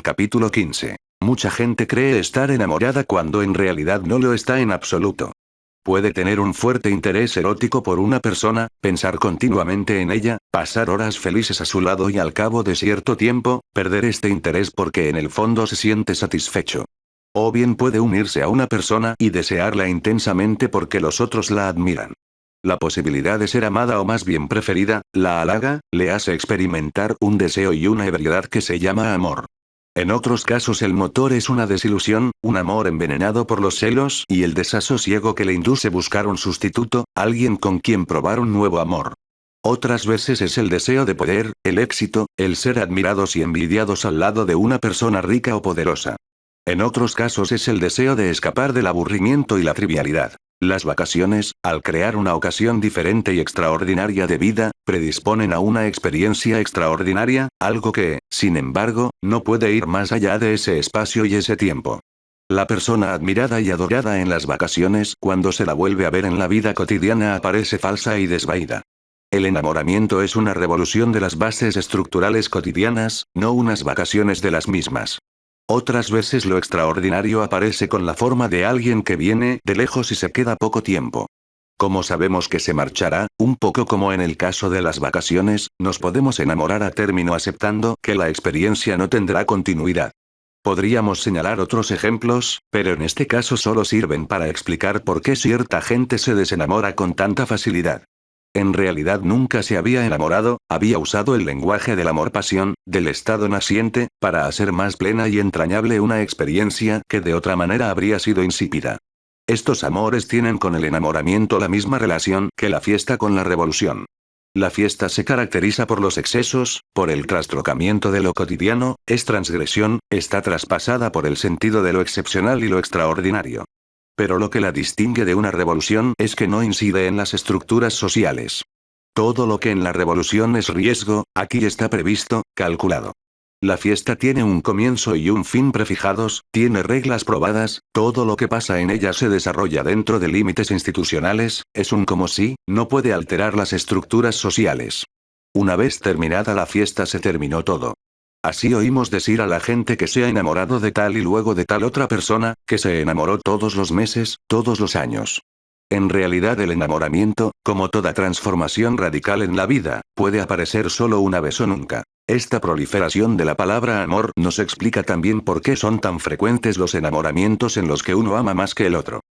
Capítulo 15. Mucha gente cree estar enamorada cuando en realidad no lo está en absoluto. Puede tener un fuerte interés erótico por una persona, pensar continuamente en ella, pasar horas felices a su lado y al cabo de cierto tiempo, perder este interés porque en el fondo se siente satisfecho. O bien puede unirse a una persona y desearla intensamente porque los otros la admiran. La posibilidad de ser amada o más bien preferida, la halaga, le hace experimentar un deseo y una ebriedad que se llama amor. En otros casos el motor es una desilusión, un amor envenenado por los celos y el desasosiego que le induce buscar un sustituto, alguien con quien probar un nuevo amor. Otras veces es el deseo de poder, el éxito, el ser admirados y envidiados al lado de una persona rica o poderosa. En otros casos es el deseo de escapar del aburrimiento y la trivialidad. Las vacaciones, al crear una ocasión diferente y extraordinaria de vida, predisponen a una experiencia extraordinaria, algo que, sin embargo, no puede ir más allá de ese espacio y ese tiempo. La persona admirada y adorada en las vacaciones, cuando se la vuelve a ver en la vida cotidiana, aparece falsa y desvaída. El enamoramiento es una revolución de las bases estructurales cotidianas, no unas vacaciones de las mismas. Otras veces lo extraordinario aparece con la forma de alguien que viene de lejos y se queda poco tiempo. Como sabemos que se marchará, un poco como en el caso de las vacaciones, nos podemos enamorar a término aceptando que la experiencia no tendrá continuidad. Podríamos señalar otros ejemplos, pero en este caso solo sirven para explicar por qué cierta gente se desenamora con tanta facilidad. En realidad nunca se había enamorado, había usado el lenguaje del amor-pasión, del estado naciente, para hacer más plena y entrañable una experiencia que de otra manera habría sido insípida. Estos amores tienen con el enamoramiento la misma relación que la fiesta con la revolución. La fiesta se caracteriza por los excesos, por el trastrocamiento de lo cotidiano, es transgresión, está traspasada por el sentido de lo excepcional y lo extraordinario. Pero lo que la distingue de una revolución es que no incide en las estructuras sociales. Todo lo que en la revolución es riesgo, aquí está previsto, calculado. La fiesta tiene un comienzo y un fin prefijados, tiene reglas probadas, todo lo que pasa en ella se desarrolla dentro de límites institucionales, es un como si, no puede alterar las estructuras sociales. Una vez terminada la fiesta se terminó todo. Así oímos decir a la gente que se ha enamorado de tal y luego de tal otra persona, que se enamoró todos los meses, todos los años. En realidad el enamoramiento, como toda transformación radical en la vida, puede aparecer solo una vez o nunca. Esta proliferación de la palabra amor nos explica también por qué son tan frecuentes los enamoramientos en los que uno ama más que el otro.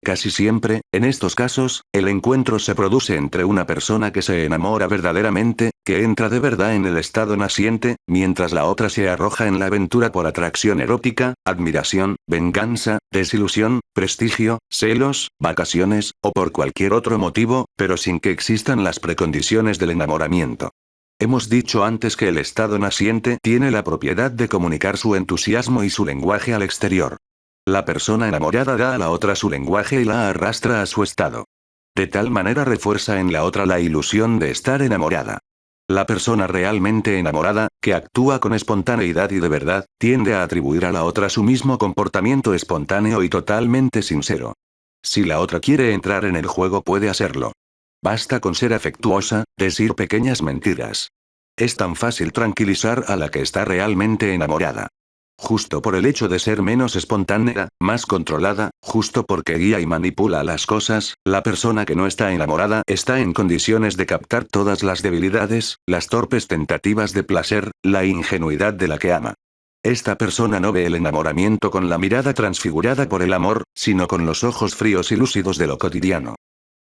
Casi siempre, en estos casos, el encuentro se produce entre una persona que se enamora verdaderamente, que entra de verdad en el estado naciente, mientras la otra se arroja en la aventura por atracción erótica, admiración, venganza, desilusión, prestigio, celos, vacaciones, o por cualquier otro motivo, pero sin que existan las precondiciones del enamoramiento. Hemos dicho antes que el estado naciente tiene la propiedad de comunicar su entusiasmo y su lenguaje al exterior. La persona enamorada da a la otra su lenguaje y la arrastra a su estado. De tal manera refuerza en la otra la ilusión de estar enamorada. La persona realmente enamorada, que actúa con espontaneidad y de verdad, tiende a atribuir a la otra su mismo comportamiento espontáneo y totalmente sincero. Si la otra quiere entrar en el juego puede hacerlo. Basta con ser afectuosa, decir pequeñas mentiras. Es tan fácil tranquilizar a la que está realmente enamorada. Justo por el hecho de ser menos espontánea, más controlada, justo porque guía y manipula las cosas, la persona que no está enamorada está en condiciones de captar todas las debilidades, las torpes tentativas de placer, la ingenuidad de la que ama. Esta persona no ve el enamoramiento con la mirada transfigurada por el amor, sino con los ojos fríos y lúcidos de lo cotidiano.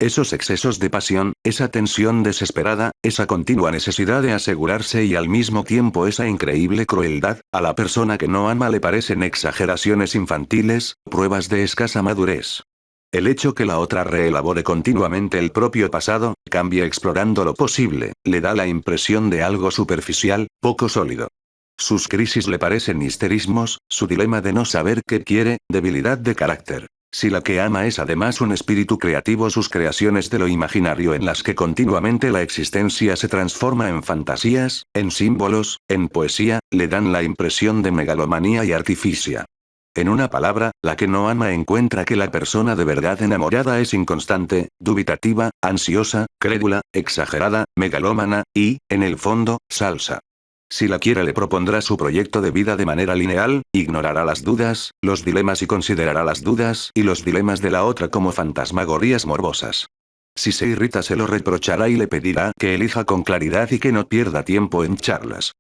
Esos excesos de pasión, esa tensión desesperada, esa continua necesidad de asegurarse y al mismo tiempo esa increíble crueldad, a la persona que no ama le parecen exageraciones infantiles, pruebas de escasa madurez. El hecho que la otra reelabore continuamente el propio pasado, cambie explorando lo posible, le da la impresión de algo superficial, poco sólido. Sus crisis le parecen histerismos, su dilema de no saber qué quiere, debilidad de carácter. Si la que ama es además un espíritu creativo, sus creaciones de lo imaginario en las que continuamente la existencia se transforma en fantasías, en símbolos, en poesía, le dan la impresión de megalomanía y artificia. En una palabra, la que no ama encuentra que la persona de verdad enamorada es inconstante, dubitativa, ansiosa, crédula, exagerada, megalómana, y, en el fondo, salsa. Si la quiere le propondrá su proyecto de vida de manera lineal, ignorará las dudas, los dilemas y considerará las dudas y los dilemas de la otra como fantasmagorías morbosas. Si se irrita se lo reprochará y le pedirá que elija con claridad y que no pierda tiempo en charlas.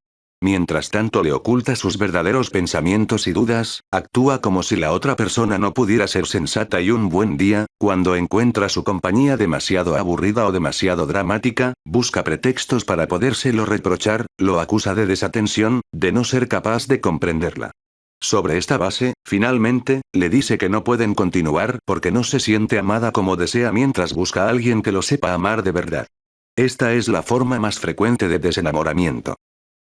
Mientras tanto le oculta sus verdaderos pensamientos y dudas, actúa como si la otra persona no pudiera ser sensata y un buen día, cuando encuentra su compañía demasiado aburrida o demasiado dramática, busca pretextos para podérselo reprochar, lo acusa de desatención, de no ser capaz de comprenderla. Sobre esta base, finalmente, le dice que no pueden continuar porque no se siente amada como desea mientras busca a alguien que lo sepa amar de verdad. Esta es la forma más frecuente de desenamoramiento.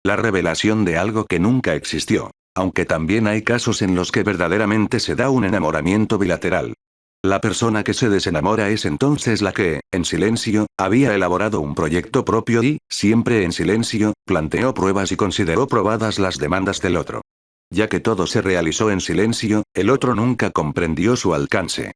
La revelación de algo que nunca existió. Aunque también hay casos en los que verdaderamente se da un enamoramiento bilateral. La persona que se desenamora es entonces la que, en silencio, había elaborado un proyecto propio y, siempre en silencio, planteó pruebas y consideró probadas las demandas del otro. Ya que todo se realizó en silencio, el otro nunca comprendió su alcance.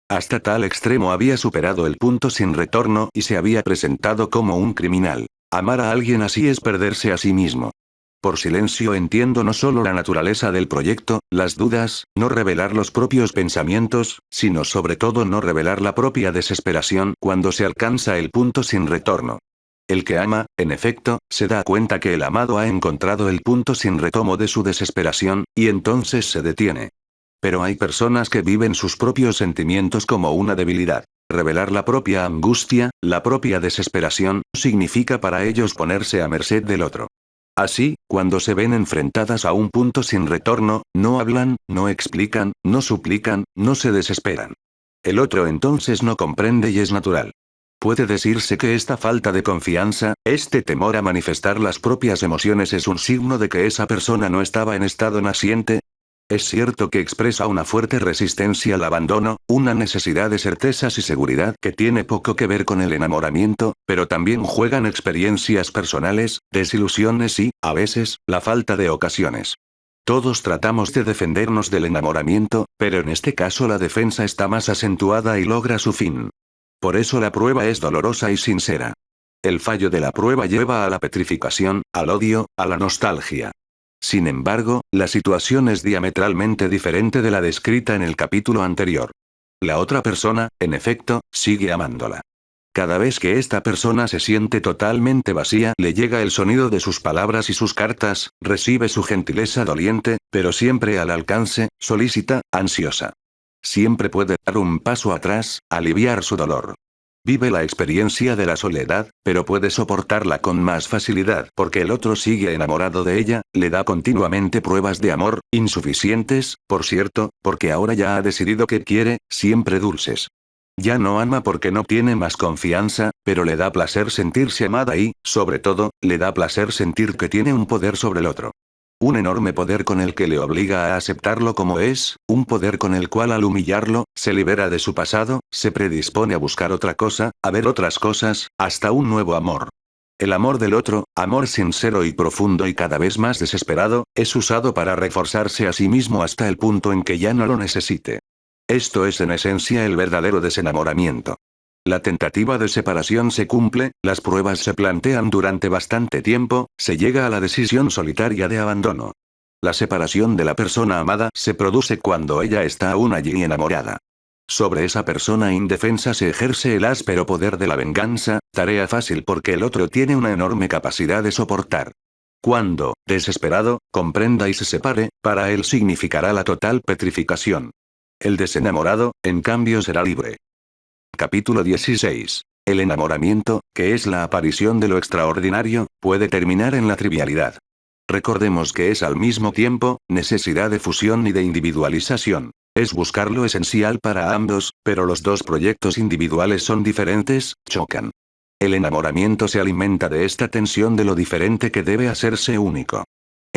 Hasta tal extremo había superado el punto sin retorno y se había presentado como un criminal. Amar a alguien así es perderse a sí mismo. Por silencio entiendo no solo la naturaleza del proyecto, las dudas, no revelar los propios pensamientos, sino sobre todo no revelar la propia desesperación cuando se alcanza el punto sin retorno. El que ama, en efecto, se da cuenta que el amado ha encontrado el punto sin retorno de su desesperación, y entonces se detiene. Pero hay personas que viven sus propios sentimientos como una debilidad. Revelar la propia angustia, la propia desesperación, significa para ellos ponerse a merced del otro. Así, cuando se ven enfrentadas a un punto sin retorno, no hablan, no explican, no suplican, no se desesperan. El otro entonces no comprende y es natural. Puede decirse que esta falta de confianza, este temor a manifestar las propias emociones es un signo de que esa persona no estaba en estado naciente. Es cierto que expresa una fuerte resistencia al abandono, una necesidad de certezas y seguridad que tiene poco que ver con el enamoramiento, pero también juegan experiencias personales, desilusiones y, a veces, la falta de ocasiones. Todos tratamos de defendernos del enamoramiento, pero en este caso la defensa está más acentuada y logra su fin. Por eso la prueba es dolorosa y sincera. El fallo de la prueba lleva a la petrificación, al odio, a la nostalgia. Sin embargo, la situación es diametralmente diferente de la descrita en el capítulo anterior. La otra persona, en efecto, sigue amándola. Cada vez que esta persona se siente totalmente vacía, le llega el sonido de sus palabras y sus cartas, recibe su gentileza doliente, pero siempre al alcance, solícita, ansiosa. Siempre puede dar un paso atrás, aliviar su dolor. Vive la experiencia de la soledad, pero puede soportarla con más facilidad porque el otro sigue enamorado de ella, le da continuamente pruebas de amor, insuficientes, por cierto, porque ahora ya ha decidido que quiere, siempre dulces. Ya no ama porque no tiene más confianza, pero le da placer sentirse amada y, sobre todo, le da placer sentir que tiene un poder sobre el otro. Un enorme poder con el que le obliga a aceptarlo como es, un poder con el cual al humillarlo, se libera de su pasado, se predispone a buscar otra cosa, a ver otras cosas, hasta un nuevo amor. El amor del otro, amor sincero y profundo y cada vez más desesperado, es usado para reforzarse a sí mismo hasta el punto en que ya no lo necesite. Esto es en esencia el verdadero desenamoramiento. La tentativa de separación se cumple, las pruebas se plantean durante bastante tiempo, se llega a la decisión solitaria de abandono. La separación de la persona amada se produce cuando ella está aún allí enamorada. Sobre esa persona indefensa se ejerce el áspero poder de la venganza, tarea fácil porque el otro tiene una enorme capacidad de soportar. Cuando, desesperado, comprenda y se separe, para él significará la total petrificación. El desenamorado, en cambio, será libre. Capítulo 16. El enamoramiento, que es la aparición de lo extraordinario, puede terminar en la trivialidad. Recordemos que es al mismo tiempo, necesidad de fusión y de individualización. Es buscar lo esencial para ambos, pero los dos proyectos individuales son diferentes, chocan. El enamoramiento se alimenta de esta tensión de lo diferente que debe hacerse único.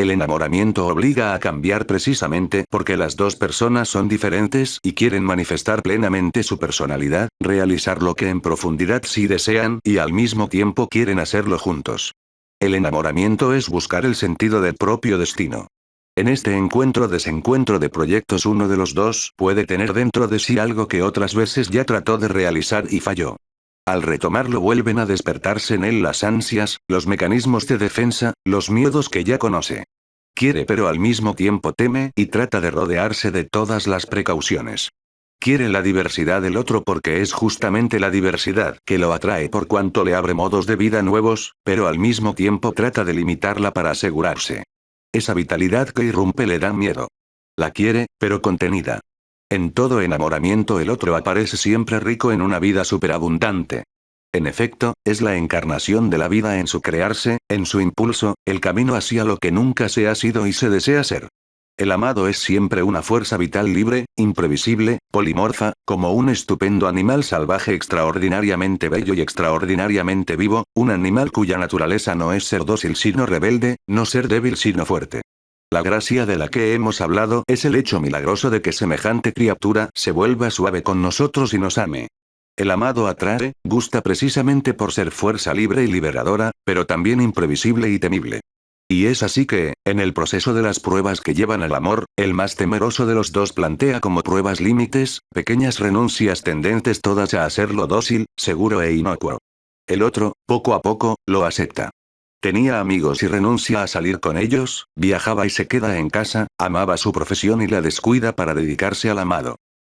El enamoramiento obliga a cambiar precisamente porque las dos personas son diferentes y quieren manifestar plenamente su personalidad, realizar lo que en profundidad sí desean y al mismo tiempo quieren hacerlo juntos. El enamoramiento es buscar el sentido del propio destino. En este encuentro-desencuentro de proyectos uno de los dos puede tener dentro de sí algo que otras veces ya trató de realizar y falló. Al retomarlo vuelven a despertarse en él las ansias, los mecanismos de defensa, los miedos que ya conoce. Quiere pero al mismo tiempo teme y trata de rodearse de todas las precauciones. Quiere la diversidad del otro porque es justamente la diversidad que lo atrae por cuanto le abre modos de vida nuevos, pero al mismo tiempo trata de limitarla para asegurarse. Esa vitalidad que irrumpe le da miedo. La quiere, pero contenida. En todo enamoramiento el otro aparece siempre rico en una vida superabundante. En efecto, es la encarnación de la vida en su crearse, en su impulso, el camino hacia lo que nunca se ha sido y se desea ser. El amado es siempre una fuerza vital libre, imprevisible, polimorfa, como un estupendo animal salvaje extraordinariamente bello y extraordinariamente vivo, un animal cuya naturaleza no es ser dócil sino rebelde, no ser débil sino fuerte. La gracia de la que hemos hablado es el hecho milagroso de que semejante criatura se vuelva suave con nosotros y nos ame. El amado atrae, gusta precisamente por ser fuerza libre y liberadora, pero también imprevisible y temible. Y es así que, en el proceso de las pruebas que llevan al amor, el más temeroso de los dos plantea como pruebas límites, pequeñas renuncias tendentes todas a hacerlo dócil, seguro e inocuo. El otro, poco a poco, lo acepta. Tenía amigos y renuncia a salir con ellos, viajaba y se queda en casa, amaba su profesión y la descuida para dedicarse al amado.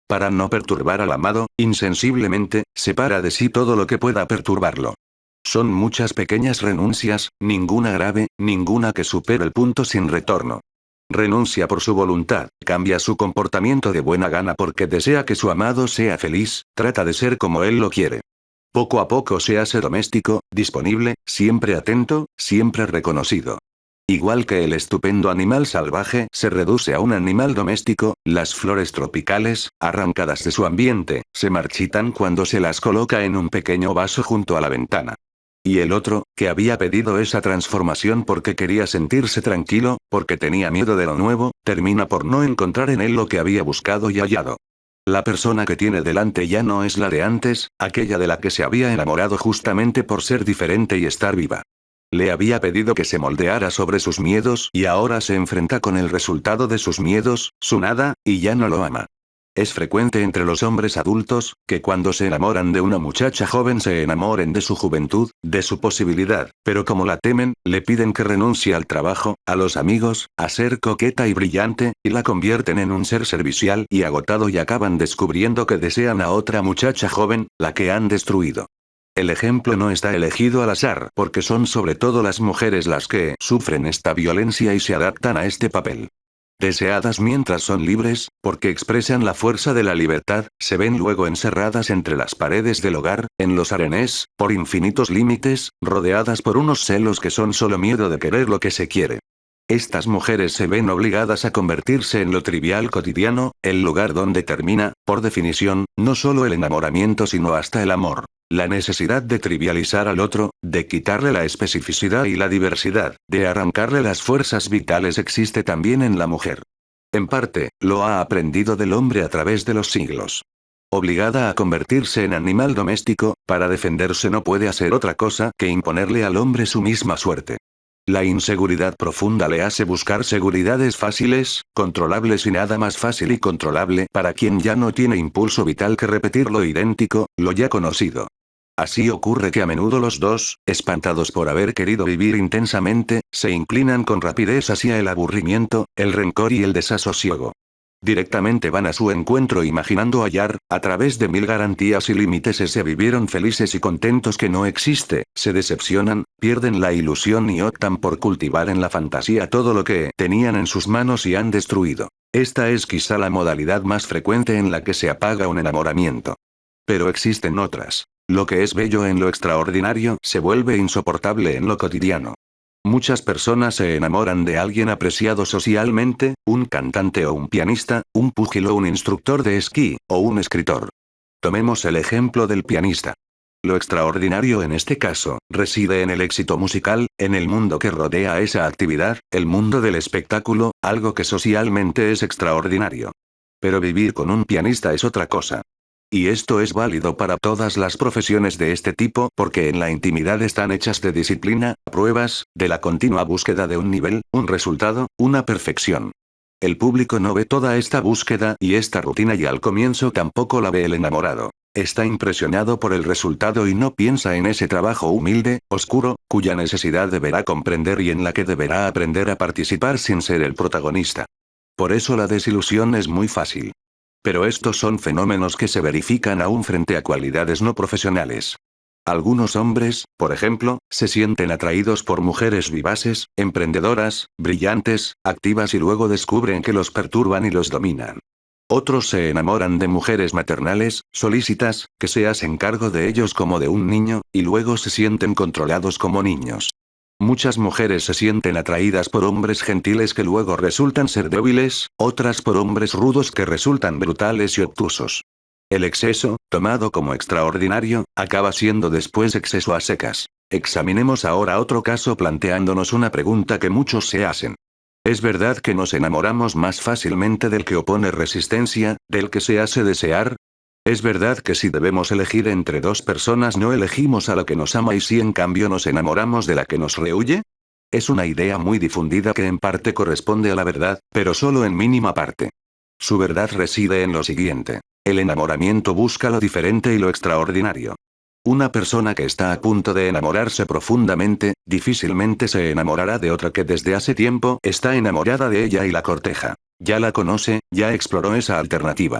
Para no perturbar al amado, insensiblemente, separa de sí todo lo que pueda perturbarlo. Son muchas pequeñas renuncias, ninguna grave, ninguna que supere el punto sin retorno. Renuncia por su voluntad, cambia su comportamiento de buena gana porque desea que su amado sea feliz, trata de ser como él lo quiere. Poco a poco se hace doméstico, disponible, siempre atento, siempre reconocido. Igual que el estupendo animal salvaje se reduce a un animal doméstico, las flores tropicales, arrancadas de su ambiente, se marchitan cuando se las coloca en un pequeño vaso junto a la ventana. Y el otro, que había pedido esa transformación porque quería sentirse tranquilo, porque tenía miedo de lo nuevo, termina por no encontrar en él lo que había buscado y hallado. La persona que tiene delante ya no es la de antes, aquella de la que se había enamorado justamente por ser diferente y estar viva. Le había pedido que se moldeara sobre sus miedos y ahora se enfrenta con el resultado de sus miedos, su nada, y ya no lo ama. Es frecuente entre los hombres adultos, que cuando se enamoran de una muchacha joven se enamoren de su juventud, de su posibilidad, pero como la temen, le piden que renuncie al trabajo, a los amigos, a ser coqueta y brillante, y la convierten en un ser servicial y agotado y acaban descubriendo que desean a otra muchacha joven, la que han destruido. El ejemplo no está elegido al azar, porque son sobre todo las mujeres las que sufren esta violencia y se adaptan a este papel. Deseadas mientras son libres, porque expresan la fuerza de la libertad, se ven luego encerradas entre las paredes del hogar, en los arenés, por infinitos límites, rodeadas por unos celos que son solo miedo de querer lo que se quiere. Estas mujeres se ven obligadas a convertirse en lo trivial cotidiano, el lugar donde termina, por definición, no solo el enamoramiento sino hasta el amor. La necesidad de trivializar al otro, de quitarle la especificidad y la diversidad, de arrancarle las fuerzas vitales existe también en la mujer. En parte, lo ha aprendido del hombre a través de los siglos. Obligada a convertirse en animal doméstico, para defenderse no puede hacer otra cosa que imponerle al hombre su misma suerte. La inseguridad profunda le hace buscar seguridades fáciles, controlables y nada más fácil y controlable para quien ya no tiene impulso vital que repetir lo idéntico, lo ya conocido. Así ocurre que a menudo los dos, espantados por haber querido vivir intensamente, se inclinan con rapidez hacia el aburrimiento, el rencor y el desasosiego. Directamente van a su encuentro imaginando hallar, a través de mil garantías y límites ese vivieron felices y contentos que no existe, se decepcionan, pierden la ilusión y optan por cultivar en la fantasía todo lo que tenían en sus manos y han destruido. Esta es quizá la modalidad más frecuente en la que se apaga un enamoramiento. Pero existen otras. Lo que es bello en lo extraordinario se vuelve insoportable en lo cotidiano. Muchas personas se enamoran de alguien apreciado socialmente, un cantante o un pianista, un púgil o un instructor de esquí, o un escritor. Tomemos el ejemplo del pianista. Lo extraordinario en este caso, reside en el éxito musical, en el mundo que rodea a esa actividad, el mundo del espectáculo, algo que socialmente es extraordinario. Pero vivir con un pianista es otra cosa. Y esto es válido para todas las profesiones de este tipo porque en la intimidad están hechas de disciplina, pruebas, de la continua búsqueda de un nivel, un resultado, una perfección. El público no ve toda esta búsqueda y esta rutina y al comienzo tampoco la ve el enamorado. Está impresionado por el resultado y no piensa en ese trabajo humilde, oscuro, cuya necesidad deberá comprender y en la que deberá aprender a participar sin ser el protagonista. Por eso la desilusión es muy fácil. Pero estos son fenómenos que se verifican aún frente a cualidades no profesionales. Algunos hombres, por ejemplo, se sienten atraídos por mujeres vivaces, emprendedoras, brillantes, activas y luego descubren que los perturban y los dominan. Otros se enamoran de mujeres maternales, solícitas, que se hacen cargo de ellos como de un niño, y luego se sienten controlados como niños. Muchas mujeres se sienten atraídas por hombres gentiles que luego resultan ser débiles, otras por hombres rudos que resultan brutales y obtusos. El exceso, tomado como extraordinario, acaba siendo después exceso a secas. Examinemos ahora otro caso planteándonos una pregunta que muchos se hacen. ¿Es verdad que nos enamoramos más fácilmente del que opone resistencia, del que se hace desear? ¿Es verdad que si debemos elegir entre dos personas no elegimos a la que nos ama y si en cambio nos enamoramos de la que nos rehúye? Es una idea muy difundida que en parte corresponde a la verdad, pero solo en mínima parte. Su verdad reside en lo siguiente. El enamoramiento busca lo diferente y lo extraordinario. Una persona que está a punto de enamorarse profundamente, difícilmente se enamorará de otra que desde hace tiempo está enamorada de ella y la corteja. Ya la conoce, ya exploró esa alternativa.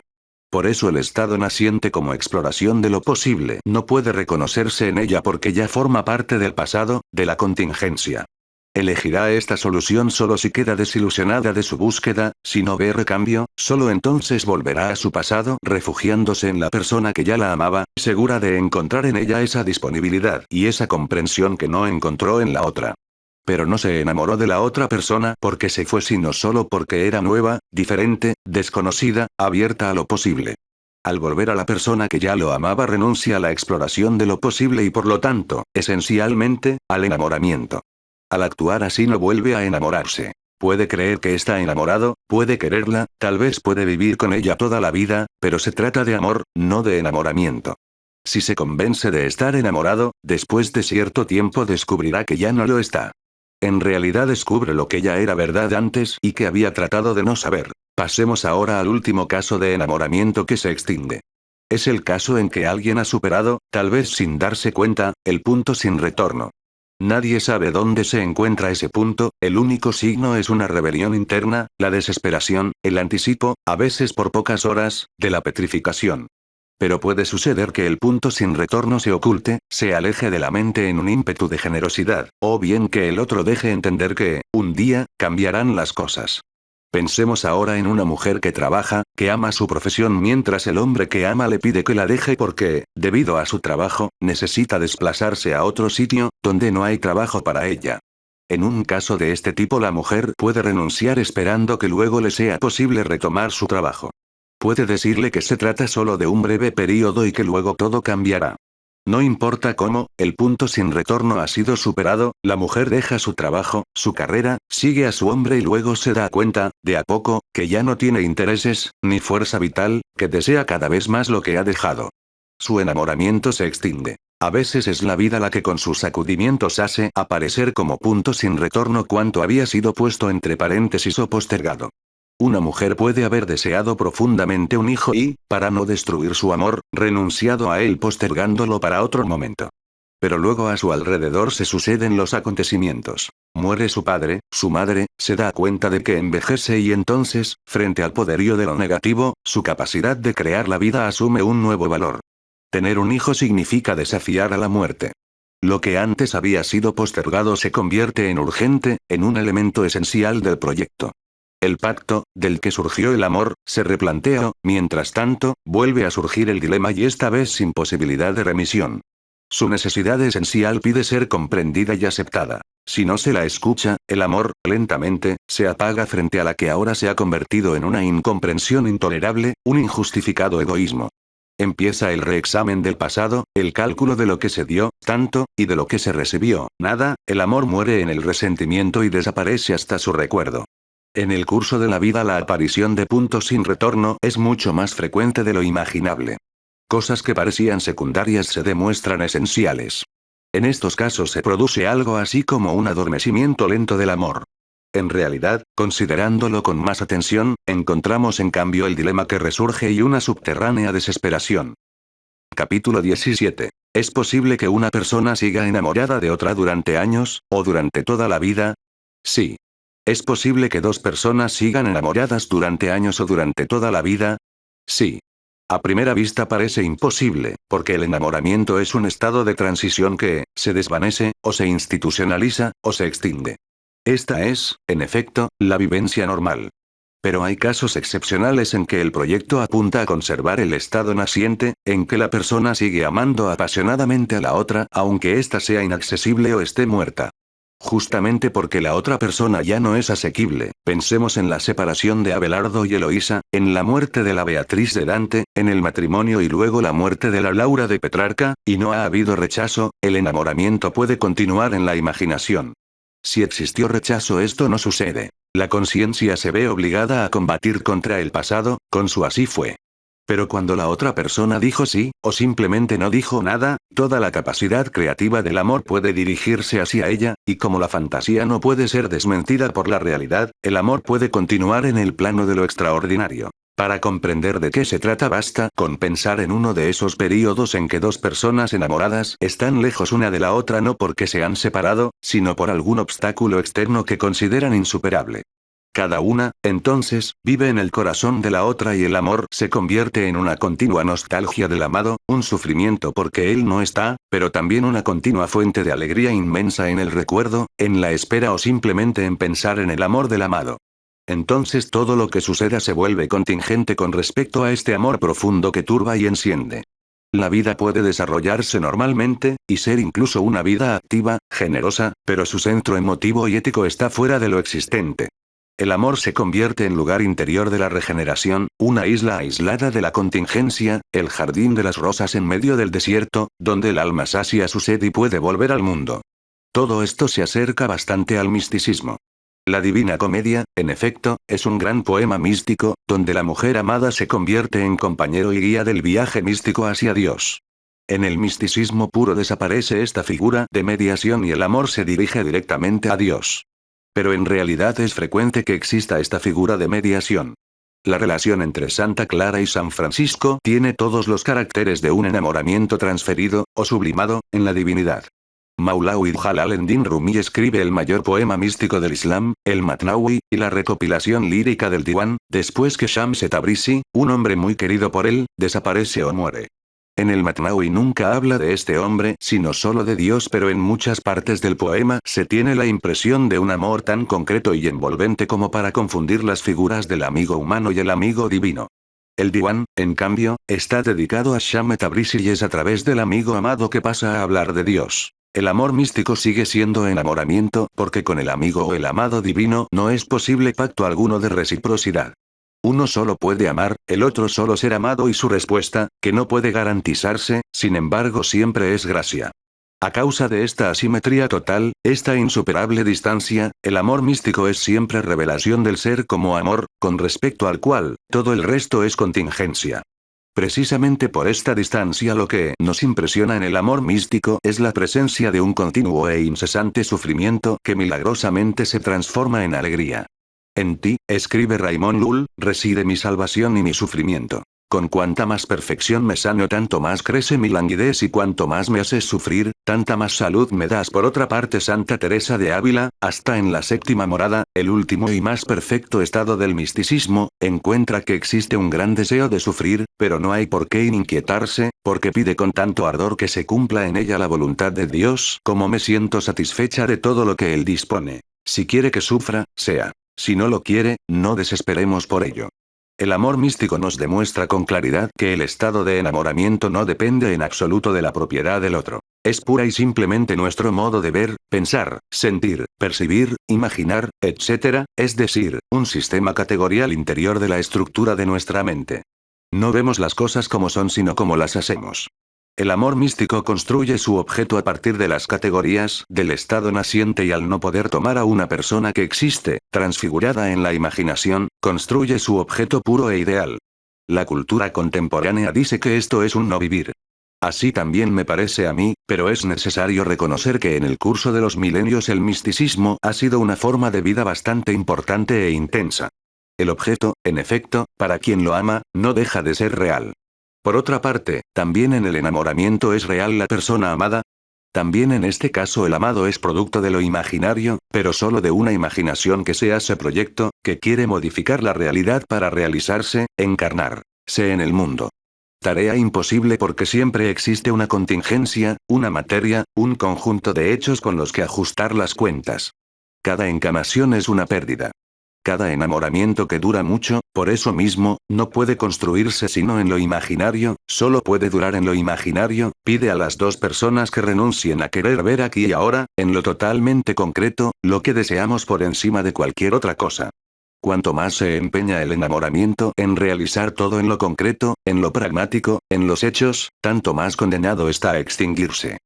Por eso el estado naciente como exploración de lo posible no puede reconocerse en ella porque ya forma parte del pasado, de la contingencia. Elegirá esta solución solo si queda desilusionada de su búsqueda, si no ve recambio, solo entonces volverá a su pasado refugiándose en la persona que ya la amaba, segura de encontrar en ella esa disponibilidad y esa comprensión que no encontró en la otra. Pero no se enamoró de la otra persona porque se fue sino solo porque era nueva, diferente, desconocida, abierta a lo posible. Al volver a la persona que ya lo amaba renuncia a la exploración de lo posible y por lo tanto, esencialmente, al enamoramiento. Al actuar así no vuelve a enamorarse. Puede creer que está enamorado, puede quererla, tal vez puede vivir con ella toda la vida, pero se trata de amor, no de enamoramiento. Si se convence de estar enamorado, después de cierto tiempo descubrirá que ya no lo está. En realidad descubre lo que ya era verdad antes y que había tratado de no saber. Pasemos ahora al último caso de enamoramiento que se extingue. Es el caso en que alguien ha superado, tal vez sin darse cuenta, el punto sin retorno. Nadie sabe dónde se encuentra ese punto, el único signo es una rebelión interna, la desesperación, el anticipo, a veces por pocas horas, de la petrificación. Pero puede suceder que el punto sin retorno se oculte, se aleje de la mente en un ímpetu de generosidad, o bien que el otro deje entender que, un día, cambiarán las cosas. Pensemos ahora en una mujer que trabaja, que ama su profesión mientras el hombre que ama le pide que la deje porque, debido a su trabajo, necesita desplazarse a otro sitio, donde no hay trabajo para ella. En un caso de este tipo la mujer puede renunciar esperando que luego le sea posible retomar su trabajo. Puede decirle que se trata solo de un breve periodo y que luego todo cambiará. No importa cómo, el punto sin retorno ha sido superado, la mujer deja su trabajo, su carrera, sigue a su hombre y luego se da cuenta, de a poco, que ya no tiene intereses, ni fuerza vital, que desea cada vez más lo que ha dejado. Su enamoramiento se extingue. A veces es la vida la que con sus sacudimientos hace aparecer como punto sin retorno cuanto había sido puesto entre paréntesis o postergado. Una mujer puede haber deseado profundamente un hijo y, para no destruir su amor, renunciado a él postergándolo para otro momento. Pero luego a su alrededor se suceden los acontecimientos. Muere su padre, su madre, se da cuenta de que envejece y entonces, frente al poderío de lo negativo, su capacidad de crear la vida asume un nuevo valor. Tener un hijo significa desafiar a la muerte. Lo que antes había sido postergado se convierte en urgente, en un elemento esencial del proyecto. El pacto, del que surgió el amor, se replantea, mientras tanto, vuelve a surgir el dilema y esta vez sin posibilidad de remisión. Su necesidad esencial pide ser comprendida y aceptada. Si no se la escucha, el amor, lentamente, se apaga frente a la que ahora se ha convertido en una incomprensión intolerable, un injustificado egoísmo. Empieza el reexamen del pasado, el cálculo de lo que se dio, tanto, y de lo que se recibió, nada, el amor muere en el resentimiento y desaparece hasta su recuerdo. En el curso de la vida la aparición de puntos sin retorno es mucho más frecuente de lo imaginable. Cosas que parecían secundarias se demuestran esenciales. En estos casos se produce algo así como un adormecimiento lento del amor. En realidad, considerándolo con más atención, encontramos en cambio el dilema que resurge y una subterránea desesperación. Capítulo 17. ¿Es posible que una persona siga enamorada de otra durante años, o durante toda la vida? Sí. ¿Es posible que dos personas sigan enamoradas durante años o durante toda la vida? Sí. A primera vista parece imposible, porque el enamoramiento es un estado de transición que, se desvanece, o se institucionaliza, o se extingue. Esta es, en efecto, la vivencia normal. Pero hay casos excepcionales en que el proyecto apunta a conservar el estado naciente, en que la persona sigue amando apasionadamente a la otra, aunque ésta sea inaccesible o esté muerta. Justamente porque la otra persona ya no es asequible, pensemos en la separación de Abelardo y Eloísa, en la muerte de la Beatriz de Dante, en el matrimonio y luego la muerte de la Laura de Petrarca, y no ha habido rechazo, el enamoramiento puede continuar en la imaginación. Si existió rechazo, esto no sucede. La conciencia se ve obligada a combatir contra el pasado, con su así fue. Pero cuando la otra persona dijo sí, o simplemente no dijo nada, toda la capacidad creativa del amor puede dirigirse hacia ella, y como la fantasía no puede ser desmentida por la realidad, el amor puede continuar en el plano de lo extraordinario. Para comprender de qué se trata basta con pensar en uno de esos períodos en que dos personas enamoradas están lejos una de la otra no porque se han separado, sino por algún obstáculo externo que consideran insuperable. Cada una, entonces, vive en el corazón de la otra y el amor se convierte en una continua nostalgia del amado, un sufrimiento porque él no está, pero también una continua fuente de alegría inmensa en el recuerdo, en la espera o simplemente en pensar en el amor del amado. Entonces todo lo que suceda se vuelve contingente con respecto a este amor profundo que turba y enciende. La vida puede desarrollarse normalmente, y ser incluso una vida activa, generosa, pero su centro emotivo y ético está fuera de lo existente. El amor se convierte en lugar interior de la regeneración, una isla aislada de la contingencia, el jardín de las rosas en medio del desierto, donde el alma sacia su sed y puede volver al mundo. Todo esto se acerca bastante al misticismo. La Divina Comedia, en efecto, es un gran poema místico, donde la mujer amada se convierte en compañero y guía del viaje místico hacia Dios. En el misticismo puro desaparece esta figura de mediación y el amor se dirige directamente a Dios. Pero en realidad es frecuente que exista esta figura de mediación. La relación entre Santa Clara y San Francisco tiene todos los caracteres de un enamoramiento transferido, o sublimado, en la divinidad. Maulawid Jalal-en-Din Rumi escribe el mayor poema místico del Islam, el Matnawi, y la recopilación lírica del Diwan, después que Shams Tabrizi, un hombre muy querido por él, desaparece o muere. En el Matnawi nunca habla de este hombre, sino solo de Dios, pero en muchas partes del poema se tiene la impresión de un amor tan concreto y envolvente como para confundir las figuras del amigo humano y el amigo divino. El Diwan, en cambio, está dedicado a Shams Tabrizi y es a través del amigo amado que pasa a hablar de Dios. El amor místico sigue siendo enamoramiento, porque con el amigo o el amado divino no es posible pacto alguno de reciprocidad. Uno solo puede amar, el otro solo ser amado y su respuesta, que no puede garantizarse, sin embargo siempre es gracia. A causa de esta asimetría total, esta insuperable distancia, el amor místico es siempre revelación del ser como amor, con respecto al cual, todo el resto es contingencia. Precisamente por esta distancia lo que nos impresiona en el amor místico es la presencia de un continuo e incesante sufrimiento que milagrosamente se transforma en alegría. En ti, escribe Raymond Lull, reside mi salvación y mi sufrimiento. Con cuanta más perfección me sano, tanto más crece mi languidez, y cuanto más me haces sufrir, tanta más salud me das. Por otra parte, Santa Teresa de Ávila, hasta en la séptima morada, el último y más perfecto estado del misticismo, encuentra que existe un gran deseo de sufrir, pero no hay por qué inquietarse, porque pide con tanto ardor que se cumpla en ella la voluntad de Dios, como me siento satisfecha de todo lo que Él dispone. Si quiere que sufra, sea. Si no lo quiere, no desesperemos por ello. El amor místico nos demuestra con claridad que el estado de enamoramiento no depende en absoluto de la propiedad del otro. Es pura y simplemente nuestro modo de ver, pensar, sentir, percibir, imaginar, etc., es decir, un sistema categorial interior de la estructura de nuestra mente. No vemos las cosas como son sino como las hacemos. El amor místico construye su objeto a partir de las categorías del estado naciente y al no poder tomar a una persona que existe, transfigurada en la imaginación, construye su objeto puro e ideal. La cultura contemporánea dice que esto es un no vivir. Así también me parece a mí, pero es necesario reconocer que en el curso de los milenios el misticismo ha sido una forma de vida bastante importante e intensa. El objeto, en efecto, para quien lo ama, no deja de ser real. Por otra parte, ¿también en el enamoramiento es real la persona amada? También en este caso el amado es producto de lo imaginario, pero solo de una imaginación que se hace proyecto, que quiere modificar la realidad para realizarse, encarnarse en el mundo. Tarea imposible porque siempre existe una contingencia, una materia, un conjunto de hechos con los que ajustar las cuentas. Cada encarnación es una pérdida. Cada enamoramiento que dura mucho, por eso mismo, no puede construirse sino en lo imaginario, solo puede durar en lo imaginario, pide a las dos personas que renuncien a querer ver aquí y ahora, en lo totalmente concreto, lo que deseamos por encima de cualquier otra cosa. Cuanto más se empeña el enamoramiento en realizar todo en lo concreto, en lo pragmático, en los hechos, tanto más condenado está a extinguirse.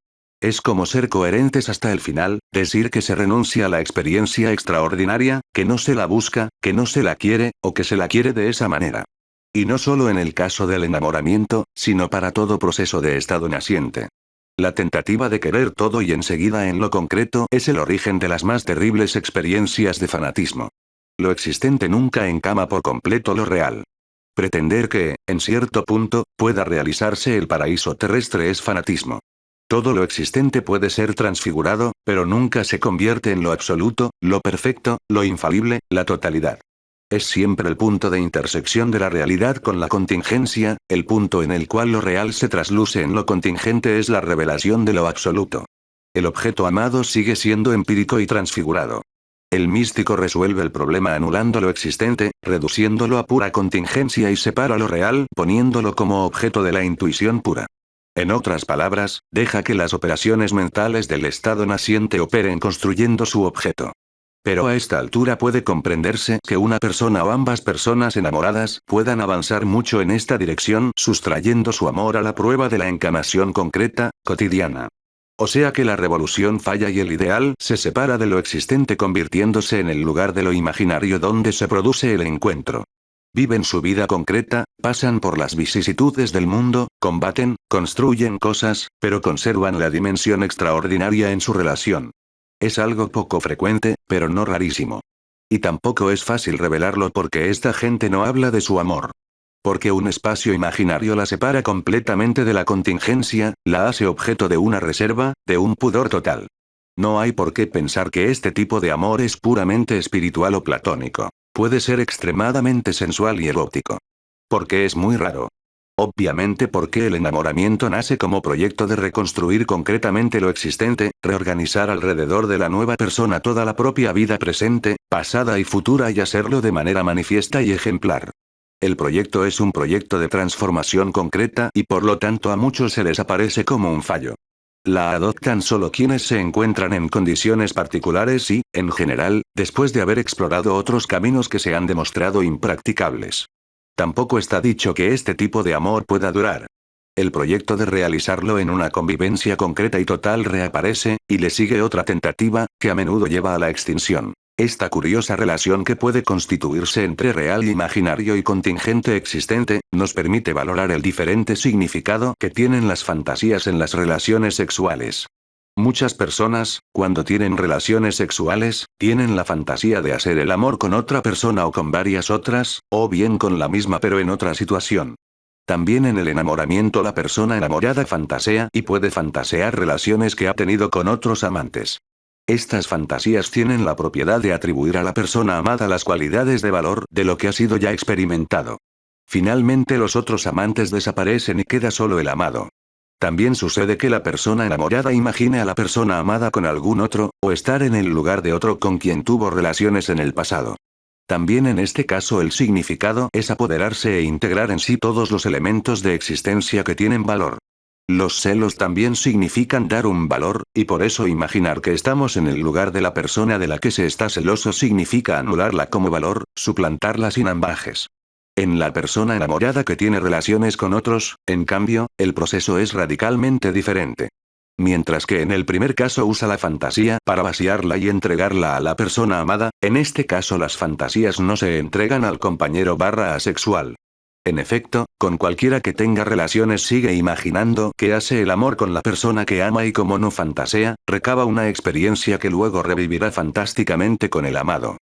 Es como ser coherentes hasta el final, decir que se renuncia a la experiencia extraordinaria, que no se la busca, que no se la quiere, o que se la quiere de esa manera. Y no solo en el caso del enamoramiento, sino para todo proceso de estado naciente. La tentativa de querer todo y enseguida en lo concreto es el origen de las más terribles experiencias de fanatismo. Lo existente nunca encama por completo lo real. Pretender que, en cierto punto, pueda realizarse el paraíso terrestre es fanatismo. Todo lo existente puede ser transfigurado, pero nunca se convierte en lo absoluto, lo perfecto, lo infalible, la totalidad. Es siempre el punto de intersección de la realidad con la contingencia, el punto en el cual lo real se trasluce en lo contingente es la revelación de lo absoluto. El objeto amado sigue siendo empírico y transfigurado. El místico resuelve el problema anulando lo existente, reduciéndolo a pura contingencia y separa lo real poniéndolo como objeto de la intuición pura. En otras palabras, deja que las operaciones mentales del estado naciente operen construyendo su objeto. Pero a esta altura puede comprenderse que una persona o ambas personas enamoradas puedan avanzar mucho en esta dirección sustrayendo su amor a la prueba de la encarnación concreta, cotidiana. O sea que la revolución falla y el ideal se separa de lo existente convirtiéndose en el lugar de lo imaginario donde se produce el encuentro. Viven su vida concreta, pasan por las vicisitudes del mundo, combaten, construyen cosas, pero conservan la dimensión extraordinaria en su relación. Es algo poco frecuente, pero no rarísimo. Y tampoco es fácil revelarlo porque esta gente no habla de su amor. Porque un espacio imaginario la separa completamente de la contingencia, la hace objeto de una reserva, de un pudor total. No hay por qué pensar que este tipo de amor es puramente espiritual o platónico. Puede ser extremadamente sensual y erótico. Porque es muy raro. Obviamente porque el enamoramiento nace como proyecto de reconstruir concretamente lo existente, reorganizar alrededor de la nueva persona toda la propia vida presente, pasada y futura y hacerlo de manera manifiesta y ejemplar. El proyecto es un proyecto de transformación concreta y por lo tanto a muchos se les aparece como un fallo. La adoptan solo quienes se encuentran en condiciones particulares y, en general, después de haber explorado otros caminos que se han demostrado impracticables. Tampoco está dicho que este tipo de amor pueda durar. El proyecto de realizarlo en una convivencia concreta y total reaparece, y le sigue otra tentativa, que a menudo lleva a la extinción. Esta curiosa relación que puede constituirse entre real y imaginario y contingente existente, nos permite valorar el diferente significado que tienen las fantasías en las relaciones sexuales. Muchas personas, cuando tienen relaciones sexuales, tienen la fantasía de hacer el amor con otra persona o con varias otras, o bien con la misma pero en otra situación. También en el enamoramiento la persona enamorada fantasea y puede fantasear relaciones que ha tenido con otros amantes. Estas fantasías tienen la propiedad de atribuir a la persona amada las cualidades de valor de lo que ha sido ya experimentado. Finalmente los otros amantes desaparecen y queda solo el amado. También sucede que la persona enamorada imagine a la persona amada con algún otro, o estar en el lugar de otro con quien tuvo relaciones en el pasado. También en este caso el significado es apoderarse e integrar en sí todos los elementos de existencia que tienen valor. Los celos también significan dar un valor, y por eso imaginar que estamos en el lugar de la persona de la que se está celoso significa anularla como valor, suplantarla sin ambajes. En la persona enamorada que tiene relaciones con otros, en cambio, el proceso es radicalmente diferente. Mientras que en el primer caso usa la fantasía para vaciarla y entregarla a la persona amada, en este caso las fantasías no se entregan al compañero asexual. En efecto, con cualquiera que tenga relaciones sigue imaginando que hace el amor con la persona que ama y como no fantasea, recaba una experiencia que luego revivirá fantásticamente con el amado.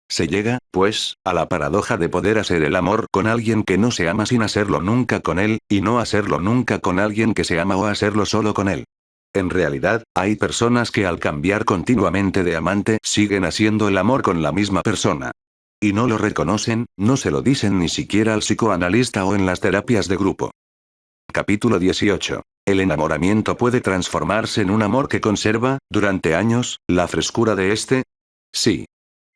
Se llega, pues, a la paradoja de poder hacer el amor con alguien que no se ama sin hacerlo nunca con él, y no hacerlo nunca con alguien que se ama o hacerlo solo con él. En realidad, hay personas que al cambiar continuamente de amante siguen haciendo el amor con la misma persona. Y no lo reconocen, no se lo dicen ni siquiera al psicoanalista o en las terapias de grupo. Capítulo 18. El enamoramiento puede transformarse en un amor que conserva, durante años, la frescura de este. Sí.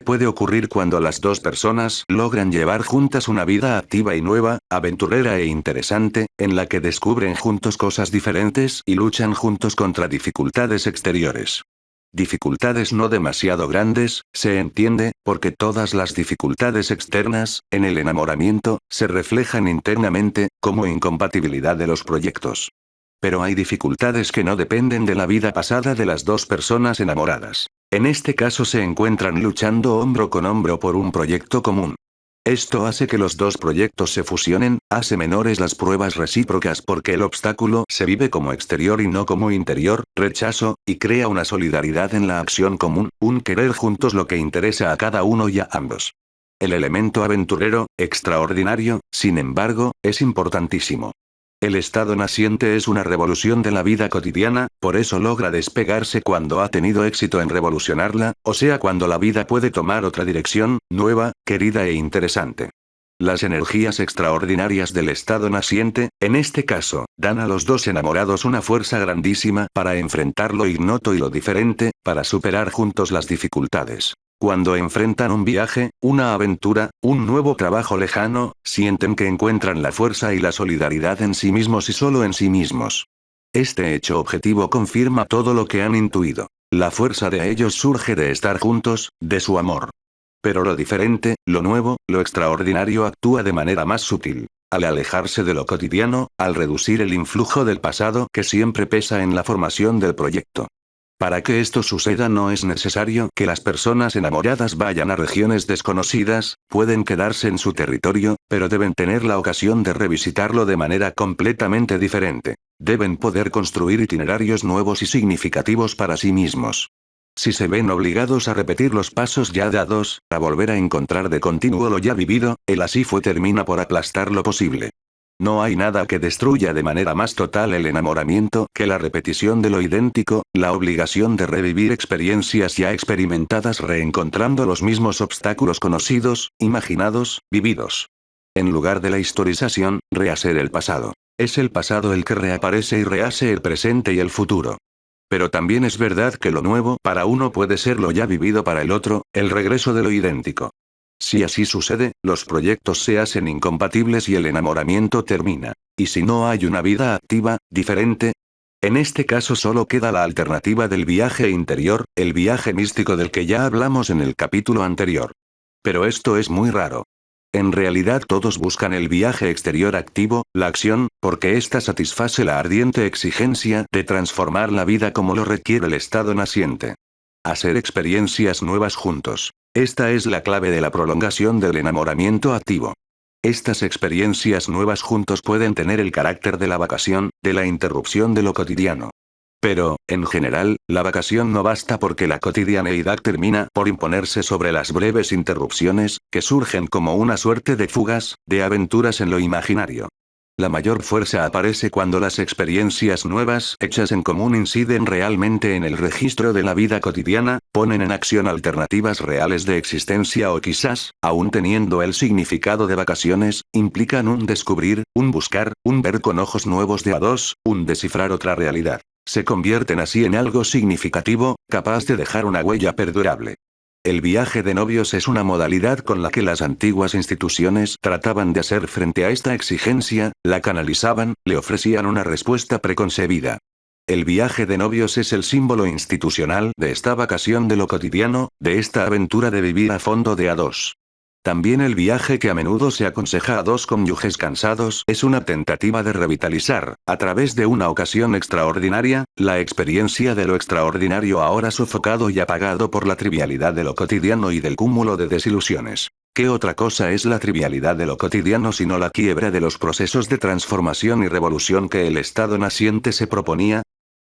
Puede ocurrir cuando las dos personas logran llevar juntas una vida activa y nueva, aventurera e interesante, en la que descubren juntos cosas diferentes y luchan juntos contra dificultades exteriores. Dificultades no demasiado grandes, se entiende, porque todas las dificultades externas, en el enamoramiento, se reflejan internamente, como incompatibilidad de los proyectos. Pero hay dificultades que no dependen de la vida pasada de las dos personas enamoradas. En este caso se encuentran luchando hombro con hombro por un proyecto común. Esto hace que los dos proyectos se fusionen, hace menores las pruebas recíprocas porque el obstáculo se vive como exterior y no como interior, rechazo, y crea una solidaridad en la acción común, un querer juntos lo que interesa a cada uno y a ambos. El elemento aventurero, extraordinario, sin embargo, es importantísimo. El estado naciente es una revolución de la vida cotidiana, por eso logra despegarse cuando ha tenido éxito en revolucionarla, o sea cuando la vida puede tomar otra dirección, nueva, querida e interesante. Las energías extraordinarias del estado naciente, en este caso, dan a los dos enamorados una fuerza grandísima para enfrentar lo ignoto y lo diferente, para superar juntos las dificultades. Cuando enfrentan un viaje, una aventura, un nuevo trabajo lejano, sienten que encuentran la fuerza y la solidaridad en sí mismos y solo en sí mismos. Este hecho objetivo confirma todo lo que han intuido. La fuerza de ellos surge de estar juntos, de su amor. Pero lo diferente, lo nuevo, lo extraordinario actúa de manera más sutil. Al alejarse de lo cotidiano, al reducir el influjo del pasado que siempre pesa en la formación del proyecto. Para que esto suceda no es necesario que las personas enamoradas vayan a regiones desconocidas, pueden quedarse en su territorio, pero deben tener la ocasión de revisitarlo de manera completamente diferente. Deben poder construir itinerarios nuevos y significativos para sí mismos. Si se ven obligados a repetir los pasos ya dados, a volver a encontrar de continuo lo ya vivido, el así fue termina por aplastar lo posible. No hay nada que destruya de manera más total el enamoramiento que la repetición de lo idéntico, la obligación de revivir experiencias ya experimentadas reencontrando los mismos obstáculos conocidos, imaginados, vividos. En lugar de la historización, rehacer el pasado. Es el pasado el que reaparece y rehace el presente y el futuro. Pero también es verdad que lo nuevo para uno puede ser lo ya vivido para el otro, el regreso de lo idéntico. Si así sucede, los proyectos se hacen incompatibles y el enamoramiento termina. ¿Y si no hay una vida activa, diferente? En este caso solo queda la alternativa del viaje interior, el viaje místico del que ya hablamos en el capítulo anterior. Pero esto es muy raro. En realidad todos buscan el viaje exterior activo, la acción, porque ésta satisface la ardiente exigencia de transformar la vida como lo requiere el estado naciente. Hacer experiencias nuevas juntos. Esta es la clave de la prolongación del enamoramiento activo. Estas experiencias nuevas juntos pueden tener el carácter de la vacación, de la interrupción de lo cotidiano. Pero, en general, la vacación no basta porque la cotidianeidad termina por imponerse sobre las breves interrupciones, que surgen como una suerte de fugas, de aventuras en lo imaginario. La mayor fuerza aparece cuando las experiencias nuevas hechas en común inciden realmente en el registro de la vida cotidiana, ponen en acción alternativas reales de existencia o quizás, aún teniendo el significado de vacaciones, implican un descubrir, un buscar, un ver con ojos nuevos de a dos, un descifrar otra realidad. Se convierten así en algo significativo, capaz de dejar una huella perdurable. El viaje de novios es una modalidad con la que las antiguas instituciones trataban de hacer frente a esta exigencia, la canalizaban, le ofrecían una respuesta preconcebida. El viaje de novios es el símbolo institucional de esta vacación de lo cotidiano, de esta aventura de vivir a fondo de a dos. También el viaje que a menudo se aconseja a dos cónyuges cansados es una tentativa de revitalizar, a través de una ocasión extraordinaria, la experiencia de lo extraordinario ahora sofocado y apagado por la trivialidad de lo cotidiano y del cúmulo de desilusiones. ¿Qué otra cosa es la trivialidad de lo cotidiano sino la quiebra de los procesos de transformación y revolución que el estado naciente se proponía?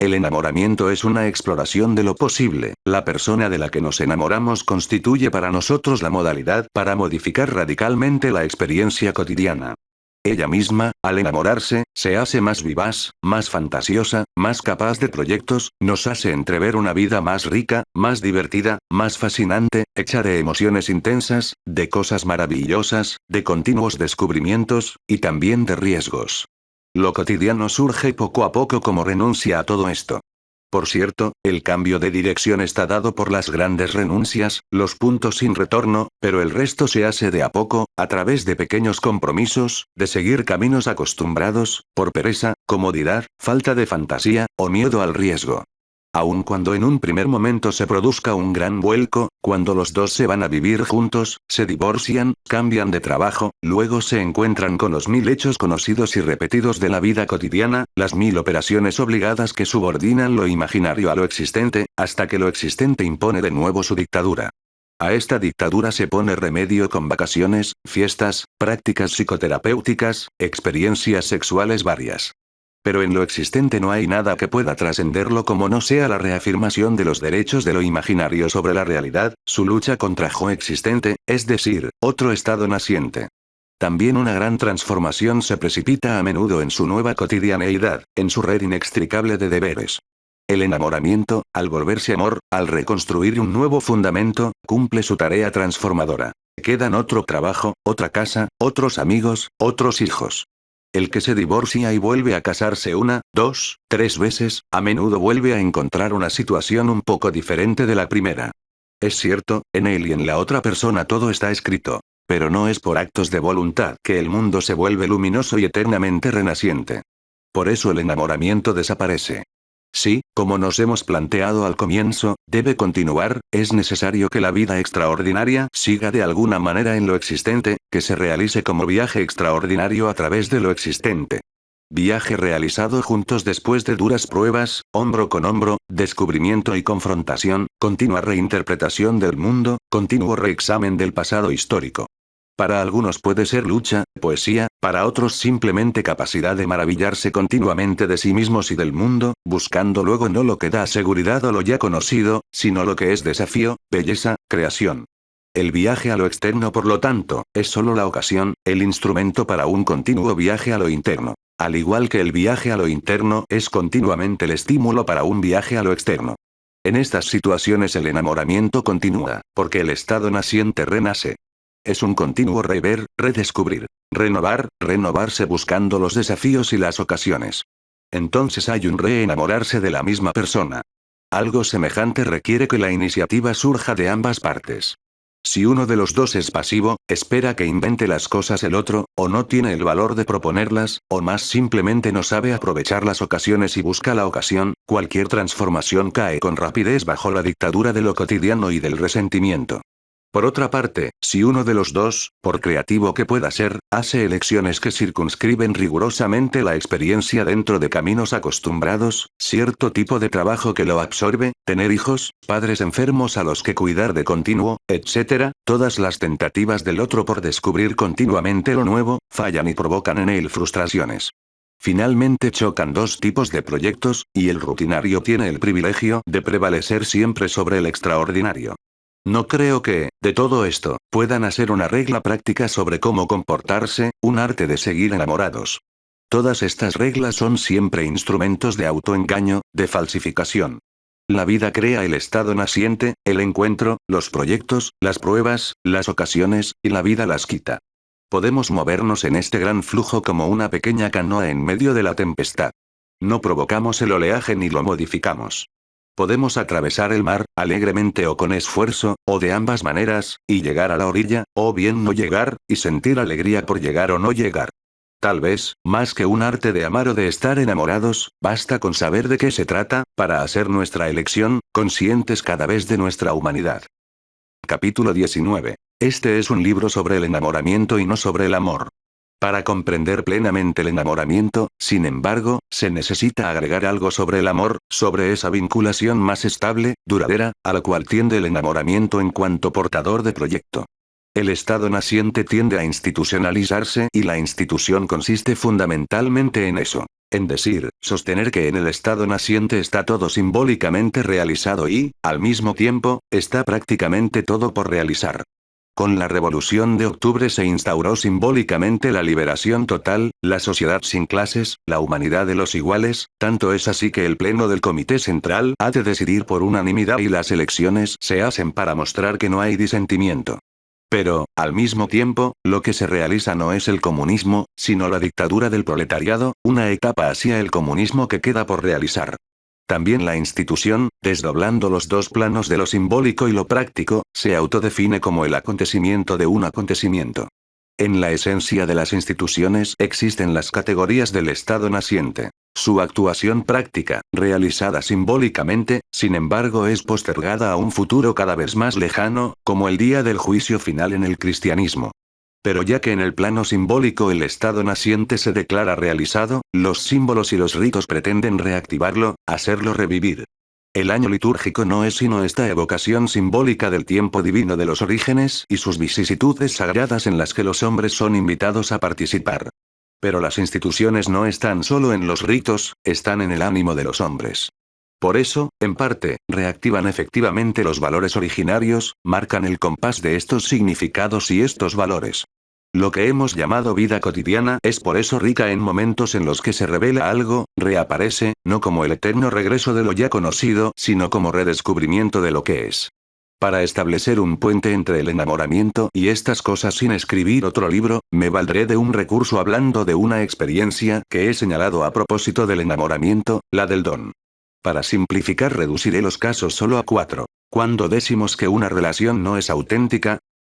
El enamoramiento es una exploración de lo posible. La persona de la que nos enamoramos constituye para nosotros la modalidad para modificar radicalmente la experiencia cotidiana. Ella misma, al enamorarse, se hace más vivaz, más fantasiosa, más capaz de proyectos, nos hace entrever una vida más rica, más divertida, más fascinante, hecha de emociones intensas, de cosas maravillosas, de continuos descubrimientos, y también de riesgos. Lo cotidiano surge poco a poco como renuncia a todo esto. Por cierto, el cambio de dirección está dado por las grandes renuncias, los puntos sin retorno, pero el resto se hace de a poco, a través de pequeños compromisos, de seguir caminos acostumbrados, por pereza, comodidad, falta de fantasía, o miedo al riesgo. Aun cuando en un primer momento se produzca un gran vuelco, cuando los dos se van a vivir juntos, se divorcian, cambian de trabajo, luego se encuentran con los 1000 hechos conocidos y repetidos de la vida cotidiana, las 1000 operaciones obligadas que subordinan lo imaginario a lo existente, hasta que lo existente impone de nuevo su dictadura. A esta dictadura se pone remedio con vacaciones, fiestas, prácticas psicoterapéuticas, experiencias sexuales varias. Pero en lo existente no hay nada que pueda trascenderlo como no sea la reafirmación de los derechos de lo imaginario sobre la realidad, su lucha contra lo existente, es decir, otro estado naciente. También una gran transformación se precipita a menudo en su nueva cotidianeidad, en su red inextricable de deberes. El enamoramiento, al volverse amor, al reconstruir un nuevo fundamento, cumple su tarea transformadora. Quedan otro trabajo, otra casa, otros amigos, otros hijos. El que se divorcia y vuelve a casarse 1, 2, 3 veces, a menudo vuelve a encontrar una situación un poco diferente de la primera. Es cierto, en él y en la otra persona todo está escrito. Pero no es por actos de voluntad que el mundo se vuelve luminoso y eternamente renaciente. Por eso el enamoramiento desaparece. Sí, como nos hemos planteado al comienzo, debe continuar, es necesario que la vida extraordinaria siga de alguna manera en lo existente, que se realice como viaje extraordinario a través de lo existente. Viaje realizado juntos después de duras pruebas, hombro con hombro, descubrimiento y confrontación, continua reinterpretación del mundo, continuo reexamen del pasado histórico. Para algunos puede ser lucha, poesía, para otros simplemente capacidad de maravillarse continuamente de sí mismos y del mundo, buscando luego no lo que da seguridad o lo ya conocido, sino lo que es desafío, belleza, creación. El viaje a lo externo, por lo tanto, es solo la ocasión, el instrumento para un continuo viaje a lo interno. Al igual que el viaje a lo interno es continuamente el estímulo para un viaje a lo externo. En estas situaciones el enamoramiento continúa, porque el estado naciente renace. Es un continuo rever, redescubrir, renovar, renovarse buscando los desafíos y las ocasiones. Entonces hay un reenamorarse de la misma persona. Algo semejante requiere que la iniciativa surja de ambas partes. Si uno de los dos es pasivo, espera que invente las cosas el otro, o no tiene el valor de proponerlas, o más simplemente no sabe aprovechar las ocasiones y busca la ocasión, cualquier transformación cae con rapidez bajo la dictadura de lo cotidiano y del resentimiento. Por otra parte, si uno de los dos, por creativo que pueda ser, hace elecciones que circunscriben rigurosamente la experiencia dentro de caminos acostumbrados, cierto tipo de trabajo que lo absorbe, tener hijos, padres enfermos a los que cuidar de continuo, etc., todas las tentativas del otro por descubrir continuamente lo nuevo, fallan y provocan en él frustraciones. Finalmente chocan dos tipos de proyectos, y el rutinario tiene el privilegio de prevalecer siempre sobre el extraordinario. No creo que, de todo esto, puedan hacer una regla práctica sobre cómo comportarse, un arte de seguir enamorados. Todas estas reglas son siempre instrumentos de autoengaño, de falsificación. La vida crea el estado naciente, el encuentro, los proyectos, las pruebas, las ocasiones, y la vida las quita. Podemos movernos en este gran flujo como una pequeña canoa en medio de la tempestad. No provocamos el oleaje ni lo modificamos. Podemos atravesar el mar, alegremente o con esfuerzo, o de ambas maneras, y llegar a la orilla, o bien no llegar, y sentir alegría por llegar o no llegar. Tal vez, más que un arte de amar o de estar enamorados, basta con saber de qué se trata, para hacer nuestra elección, conscientes cada vez de nuestra humanidad. Capítulo 19. Este es un libro sobre el enamoramiento y no sobre el amor. Para comprender plenamente el enamoramiento, sin embargo, se necesita agregar algo sobre el amor, sobre esa vinculación más estable, duradera, a la cual tiende el enamoramiento en cuanto portador de proyecto. El estado naciente tiende a institucionalizarse y la institución consiste fundamentalmente en eso. En decir, sostener que en el estado naciente está todo simbólicamente realizado y, al mismo tiempo, está prácticamente todo por realizar. Con la Revolución de Octubre se instauró simbólicamente la liberación total, la sociedad sin clases, la humanidad de los iguales, tanto es así que el Pleno del Comité Central ha de decidir por unanimidad y las elecciones se hacen para mostrar que no hay disentimiento. Pero, al mismo tiempo, lo que se realiza no es el comunismo, sino la dictadura del proletariado, una etapa hacia el comunismo que queda por realizar. También la institución, desdoblando los dos planos de lo simbólico y lo práctico, se autodefine como el acontecimiento de un acontecimiento. En la esencia de las instituciones existen las categorías del estado naciente. Su actuación práctica, realizada simbólicamente, sin embargo, es postergada a un futuro cada vez más lejano, como el día del juicio final en el cristianismo. Pero ya que en el plano simbólico el estado naciente se declara realizado, los símbolos y los ritos pretenden reactivarlo, hacerlo revivir. El año litúrgico no es sino esta evocación simbólica del tiempo divino de los orígenes y sus vicisitudes sagradas en las que los hombres son invitados a participar. Pero las instituciones no están solo en los ritos, están en el ánimo de los hombres. Por eso, en parte, reactivan efectivamente los valores originarios, marcan el compás de estos significados y estos valores. Lo que hemos llamado vida cotidiana es por eso rica en momentos en los que se revela algo, reaparece, no como el eterno regreso de lo ya conocido, sino como redescubrimiento de lo que es. Para establecer un puente entre el enamoramiento y estas cosas sin escribir otro libro, me valdré de un recurso hablando de una experiencia que he señalado a propósito del enamoramiento, la del don. Para simplificar reduciré los casos solo a 4. Cuando decimos que una relación no es auténtica,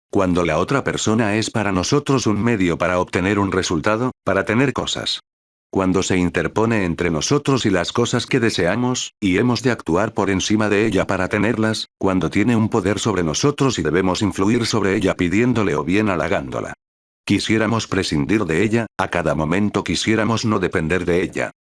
cuando la otra persona es para nosotros un medio para obtener un resultado, para tener cosas. Cuando se interpone entre nosotros y las cosas que deseamos, y hemos de actuar por encima de ella para tenerlas, cuando tiene un poder sobre nosotros y debemos influir sobre ella pidiéndole o bien halagándola. Quisiéramos prescindir de ella, a cada momento quisiéramos no depender de ella.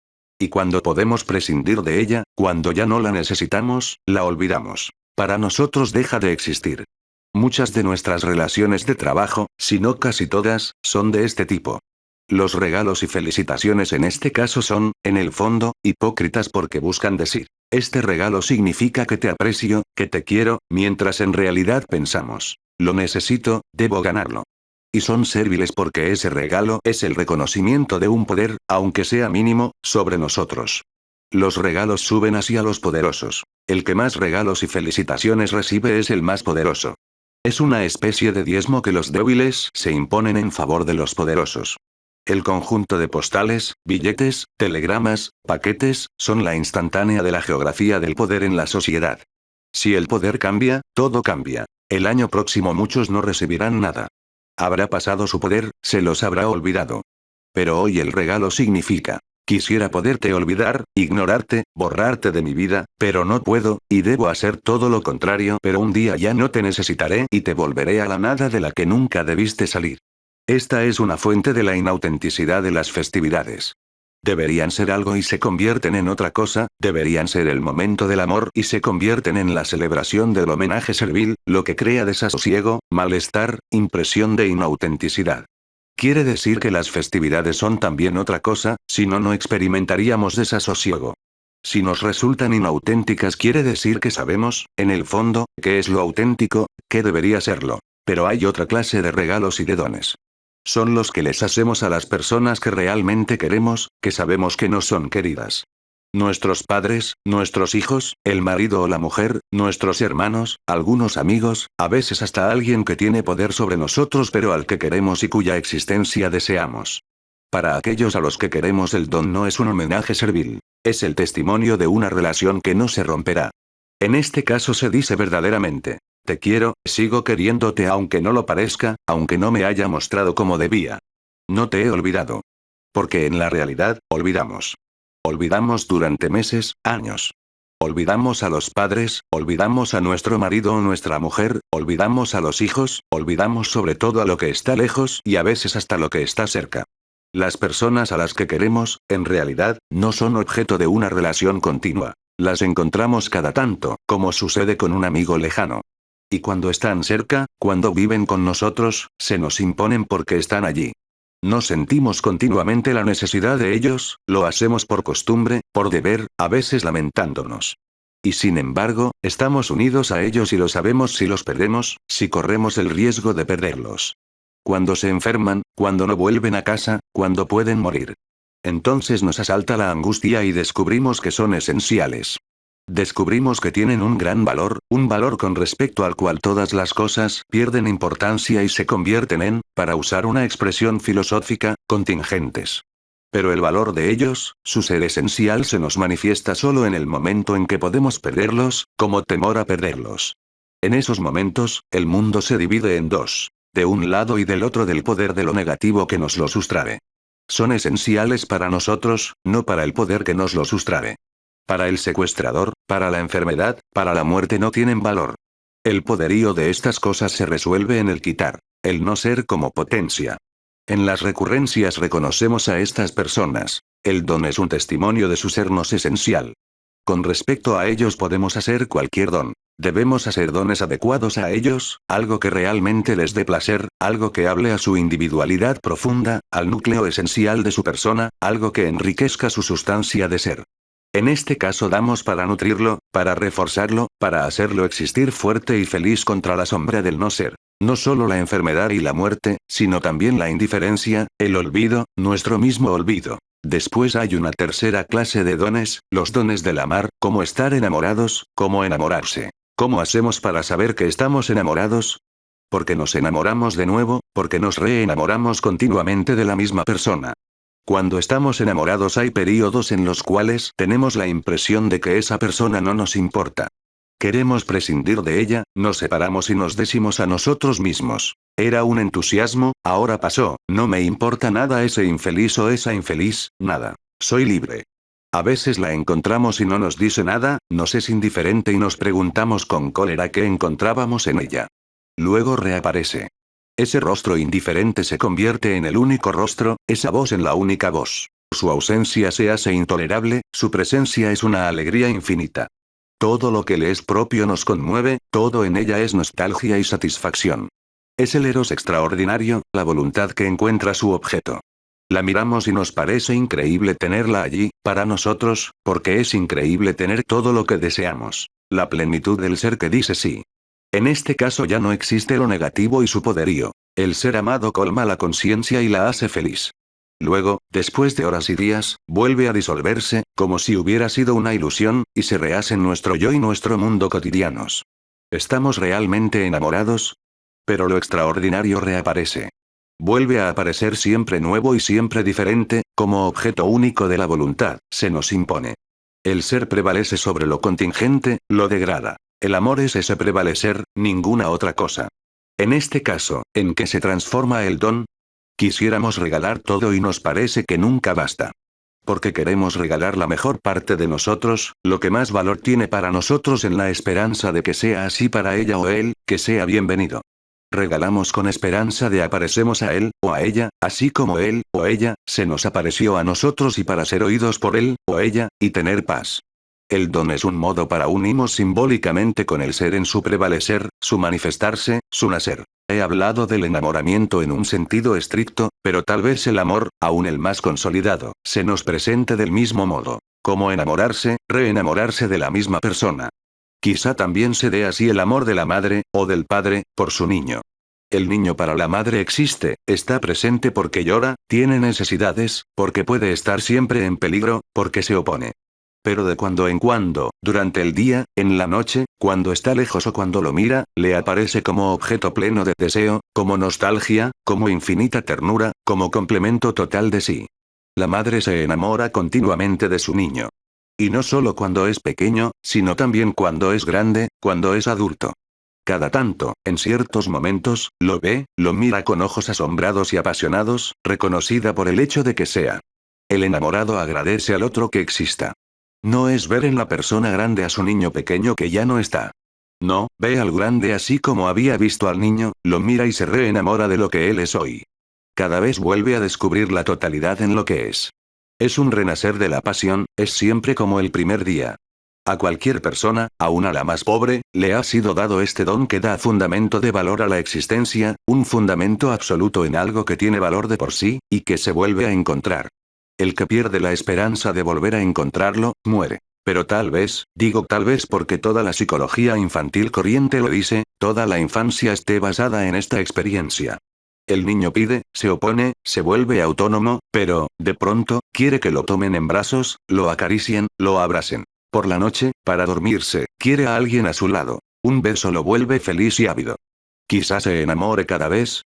Y cuando podemos prescindir de ella, cuando ya no la necesitamos, la olvidamos. Para nosotros deja de existir. Muchas de nuestras relaciones de trabajo, si no casi todas, son de este tipo. Los regalos y felicitaciones en este caso son, en el fondo, hipócritas porque buscan decir, este regalo significa que te aprecio, que te quiero, mientras en realidad pensamos, lo necesito, debo ganarlo. Y son serviles porque ese regalo es el reconocimiento de un poder, aunque sea mínimo, sobre nosotros. Los regalos suben hacia los poderosos. El que más regalos y felicitaciones recibe es el más poderoso. Es una especie de diezmo que los débiles se imponen en favor de los poderosos. El conjunto de postales, billetes, telegramas, paquetes, son la instantánea de la geografía del poder en la sociedad. Si el poder cambia, todo cambia. El año próximo muchos no recibirán nada. Habrá pasado su poder, se los habrá olvidado. Pero hoy el regalo significa, quisiera poderte olvidar, ignorarte, borrarte de mi vida, pero no puedo, y debo hacer todo lo contrario, pero un día ya no te necesitaré y te volveré a la nada de la que nunca debiste salir. Esta es una fuente de la inautenticidad de las festividades. Deberían ser algo y se convierten en otra cosa, deberían ser el momento del amor y se convierten en la celebración del homenaje servil, lo que crea desasosiego, malestar, impresión de inautenticidad. Quiere decir que las festividades son también otra cosa, si no, no experimentaríamos desasosiego. Si nos resultan inauténticas quiere decir que sabemos, en el fondo, qué es lo auténtico, qué debería serlo. Pero hay otra clase de regalos y de dones. Son los que les hacemos a las personas que realmente queremos, que sabemos que no son queridas. Nuestros padres, nuestros hijos, el marido o la mujer, nuestros hermanos, algunos amigos, a veces hasta alguien que tiene poder sobre nosotros pero al que queremos y cuya existencia deseamos. Para aquellos a los que queremos el don no es un homenaje servil. Es el testimonio de una relación que no se romperá. En este caso se dice verdaderamente. Te quiero, sigo queriéndote aunque no lo parezca, aunque no me haya mostrado como debía. No te he olvidado. Porque en la realidad, olvidamos. Olvidamos durante meses, años. Olvidamos a los padres, olvidamos a nuestro marido o nuestra mujer, olvidamos a los hijos, olvidamos sobre todo a lo que está lejos y a veces hasta lo que está cerca. Las personas a las que queremos, en realidad, no son objeto de una relación continua. Las encontramos cada tanto, como sucede con un amigo lejano. Y cuando están cerca, cuando viven con nosotros, se nos imponen porque están allí. No sentimos continuamente la necesidad de ellos, lo hacemos por costumbre, por deber, a veces lamentándonos. Y sin embargo, estamos unidos a ellos y lo sabemos si los perdemos, si corremos el riesgo de perderlos. Cuando se enferman, cuando no vuelven a casa, cuando pueden morir. Entonces nos asalta la angustia y descubrimos que son esenciales. Descubrimos que tienen un valor con respecto al cual todas las cosas pierden importancia y se convierten en, para usar una expresión filosófica, contingentes. Pero el valor de ellos, su ser esencial se nos manifiesta solo en el momento en que podemos perderlos, como temor a perderlos. En esos momentos, el mundo se divide en dos. De un lado y del otro del poder de lo negativo que nos lo sustrae. Son esenciales para nosotros, no para el poder que nos lo sustrae. Para el secuestrador, para la enfermedad, para la muerte no tienen valor. El poderío de estas cosas se resuelve en el quitar, el no ser como potencia. En las recurrencias reconocemos a estas personas. El don es un testimonio de su sernos esencial. Con respecto a ellos podemos hacer cualquier don. Debemos hacer dones adecuados a ellos, algo que realmente les dé placer, algo que hable a su individualidad profunda, al núcleo esencial de su persona, algo que enriquezca su sustancia de ser. En este caso damos para nutrirlo, para reforzarlo, para hacerlo existir fuerte y feliz contra la sombra del no ser. No solo la enfermedad y la muerte, sino también la indiferencia, el olvido, nuestro mismo olvido. Después hay una tercera clase de dones, los dones del amar, como estar enamorados, como enamorarse. ¿Cómo hacemos para saber que estamos enamorados? Porque nos enamoramos de nuevo, porque nos reenamoramos continuamente de la misma persona. Cuando estamos enamorados hay períodos en los cuales tenemos la impresión de que esa persona no nos importa. Queremos prescindir de ella, nos separamos y nos decimos a nosotros mismos. Era un entusiasmo, ahora pasó, no me importa nada ese infeliz o esa infeliz, nada. Soy libre. A veces la encontramos y no nos dice nada, nos es indiferente y nos preguntamos con cólera qué encontrábamos en ella. Luego reaparece. Ese rostro indiferente se convierte en el único rostro, esa voz en la única voz. Su ausencia se hace intolerable, su presencia es una alegría infinita. Todo lo que le es propio nos conmueve, todo en ella es nostalgia y satisfacción. Es el eros extraordinario, la voluntad que encuentra su objeto. La miramos y nos parece increíble tenerla allí, para nosotros, porque es increíble tener todo lo que deseamos. La plenitud del ser que dice sí. En este caso ya no existe lo negativo y su poderío. El ser amado colma la conciencia y la hace feliz. Luego, después de horas y días, vuelve a disolverse, como si hubiera sido una ilusión, y se rehacen nuestro yo y nuestro mundo cotidianos. ¿Estamos realmente enamorados? Pero lo extraordinario reaparece. Vuelve a aparecer siempre nuevo y siempre diferente, como objeto único de la voluntad, se nos impone. El ser prevalece sobre lo contingente, lo degrada. El amor es ese prevalecer, ninguna otra cosa. En este caso, ¿en qué se transforma el don? Quisiéramos regalar todo y nos parece que nunca basta. Porque queremos regalar la mejor parte de nosotros, lo que más valor tiene para nosotros en la esperanza de que sea así para ella o él, que sea bienvenido. Regalamos con esperanza de aparecemos a él, o a ella, así como él, o ella, se nos apareció a nosotros y para ser oídos por él, o ella, y tener paz. El don es un modo para unirnos simbólicamente con el ser en su prevalecer, su manifestarse, su nacer. He hablado del enamoramiento en un sentido estricto, pero tal vez el amor, aún el más consolidado, se nos presente del mismo modo. Como enamorarse, reenamorarse de la misma persona. Quizá también se dé así el amor de la madre, o del padre, por su niño. El niño para la madre existe, está presente porque llora, tiene necesidades, porque puede estar siempre en peligro, porque se opone. Pero de cuando en cuando, durante el día, en la noche, cuando está lejos o cuando lo mira, le aparece como objeto pleno de deseo, como nostalgia, como infinita ternura, como complemento total de sí. La madre se enamora continuamente de su niño. Y no solo cuando es pequeño, sino también cuando es grande, cuando es adulto. Cada tanto, en ciertos momentos, lo ve, lo mira con ojos asombrados y apasionados, reconocida por el hecho de que sea. El enamorado agradece al otro que exista. No es ver en la persona grande a su niño pequeño que ya no está. No, ve al grande así como había visto al niño, lo mira y se reenamora de lo que él es hoy. Cada vez vuelve a descubrir la totalidad en lo que es. Es un renacer de la pasión, es siempre como el primer día. A cualquier persona, aun a la más pobre, le ha sido dado este don que da fundamento de valor a la existencia, un fundamento absoluto en algo que tiene valor de por sí, y que se vuelve a encontrar. El que pierde la esperanza de volver a encontrarlo, muere. Pero tal vez, digo tal vez porque toda la psicología infantil corriente lo dice, toda la infancia esté basada en esta experiencia. El niño pide, se opone, se vuelve autónomo, pero, de pronto, quiere que lo tomen en brazos, lo acaricien, lo abracen. Por la noche, para dormirse, quiere a alguien a su lado. Un beso lo vuelve feliz y ávido. Quizás se enamore cada vez,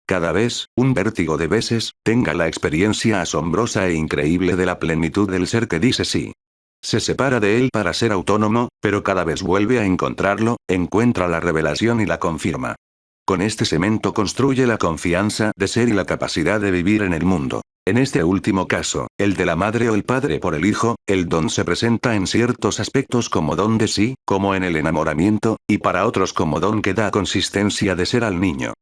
un vértigo de veces, tenga la experiencia asombrosa e increíble de la plenitud del ser que dice sí. Se separa de él para ser autónomo, pero cada vez vuelve a encontrarlo, encuentra la revelación y la confirma. Con este cemento construye la confianza de ser y la capacidad de vivir en el mundo. En este último caso, el de la madre o el padre por el hijo, el don se presenta en ciertos aspectos como don de sí, como en el enamoramiento, y para otros como don que da consistencia de ser al niño.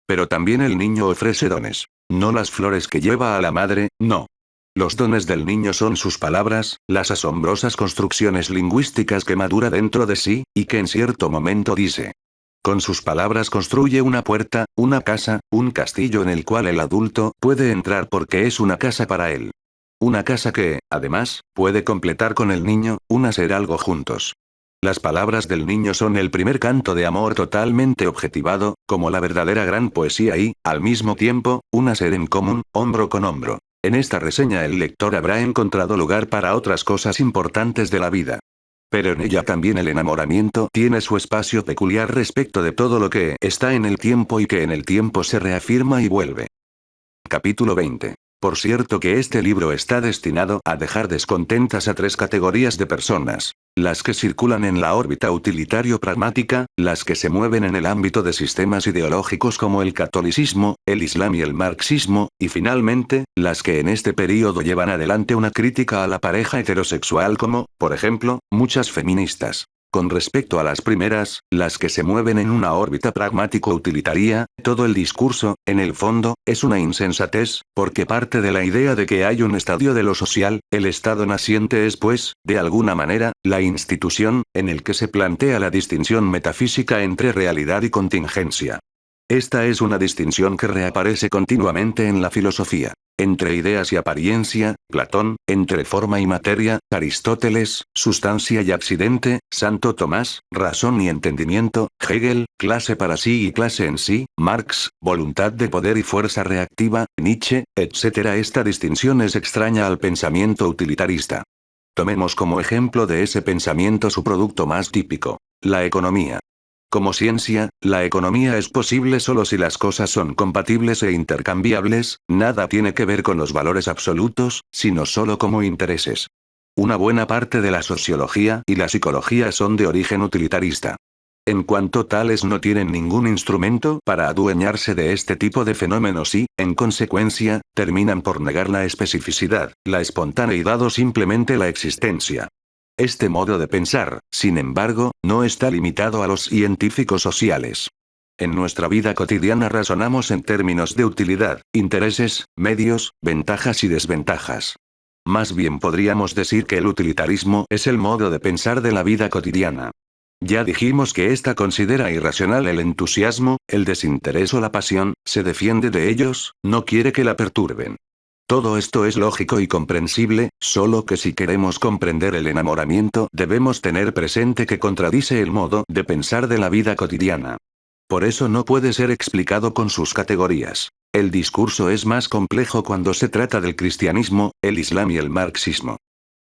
Pero también el niño ofrece dones. No las flores que lleva a la madre, no. Los dones del niño son sus palabras, las asombrosas construcciones lingüísticas que madura dentro de sí, y que en cierto momento dice. Con sus palabras construye una puerta, una casa, un castillo en el cual el adulto puede entrar porque es una casa para él. Una casa que, además, puede completar con el niño, un hacer algo juntos. Las palabras del niño son el primer canto de amor totalmente objetivado, como la verdadera gran poesía y, al mismo tiempo, un hacer en común, hombro con hombro. En esta reseña el lector habrá encontrado lugar para otras cosas importantes de la vida. Pero en ella también el enamoramiento tiene su espacio peculiar respecto de todo lo que está en el tiempo y que en el tiempo se reafirma y vuelve. Capítulo 20. Por cierto que este libro está destinado a dejar descontentas a tres categorías de personas. Las que circulan en la órbita utilitario-pragmática, las que se mueven en el ámbito de sistemas ideológicos como el catolicismo, el islam y el marxismo, y finalmente, las que en este período llevan adelante una crítica a la pareja heterosexual como, por ejemplo, muchas feministas. Con respecto a las primeras, las que se mueven en una órbita pragmático-utilitaria, todo el discurso, en el fondo, es una insensatez, porque parte de la idea de que hay un estadio de lo social, el estado naciente es pues, de alguna manera, la institución, en el que se plantea la distinción metafísica entre realidad y contingencia. Esta es una distinción que reaparece continuamente en la filosofía. Entre ideas y apariencia, Platón; entre forma y materia, Aristóteles; sustancia y accidente, Santo Tomás; razón y entendimiento, Hegel; clase para sí y clase en sí, Marx; voluntad de poder y fuerza reactiva, Nietzsche, etc. Esta distinción es extraña al pensamiento utilitarista. Tomemos como ejemplo de ese pensamiento su producto más típico: la economía. Como ciencia, la economía es posible solo si las cosas son compatibles e intercambiables, nada tiene que ver con los valores absolutos, sino solo como intereses. Una buena parte de la sociología y la psicología son de origen utilitarista. En cuanto tales no tienen ningún instrumento para adueñarse de este tipo de fenómenos y, en consecuencia, terminan por negar la especificidad, la espontaneidad o simplemente la existencia. Este modo de pensar, sin embargo, no está limitado a los científicos sociales. En nuestra vida cotidiana razonamos en términos de utilidad, intereses, medios, ventajas y desventajas. Más bien podríamos decir que el utilitarismo es el modo de pensar de la vida cotidiana. Ya dijimos que ésta considera irracional el entusiasmo, el desinterés o la pasión, se defiende de ellos, no quiere que la perturben. Todo esto es lógico y comprensible, solo que si queremos comprender el enamoramiento debemos tener presente que contradice el modo de pensar de la vida cotidiana. Por eso no puede ser explicado con sus categorías. El discurso es más complejo cuando se trata del cristianismo, el islam y el marxismo.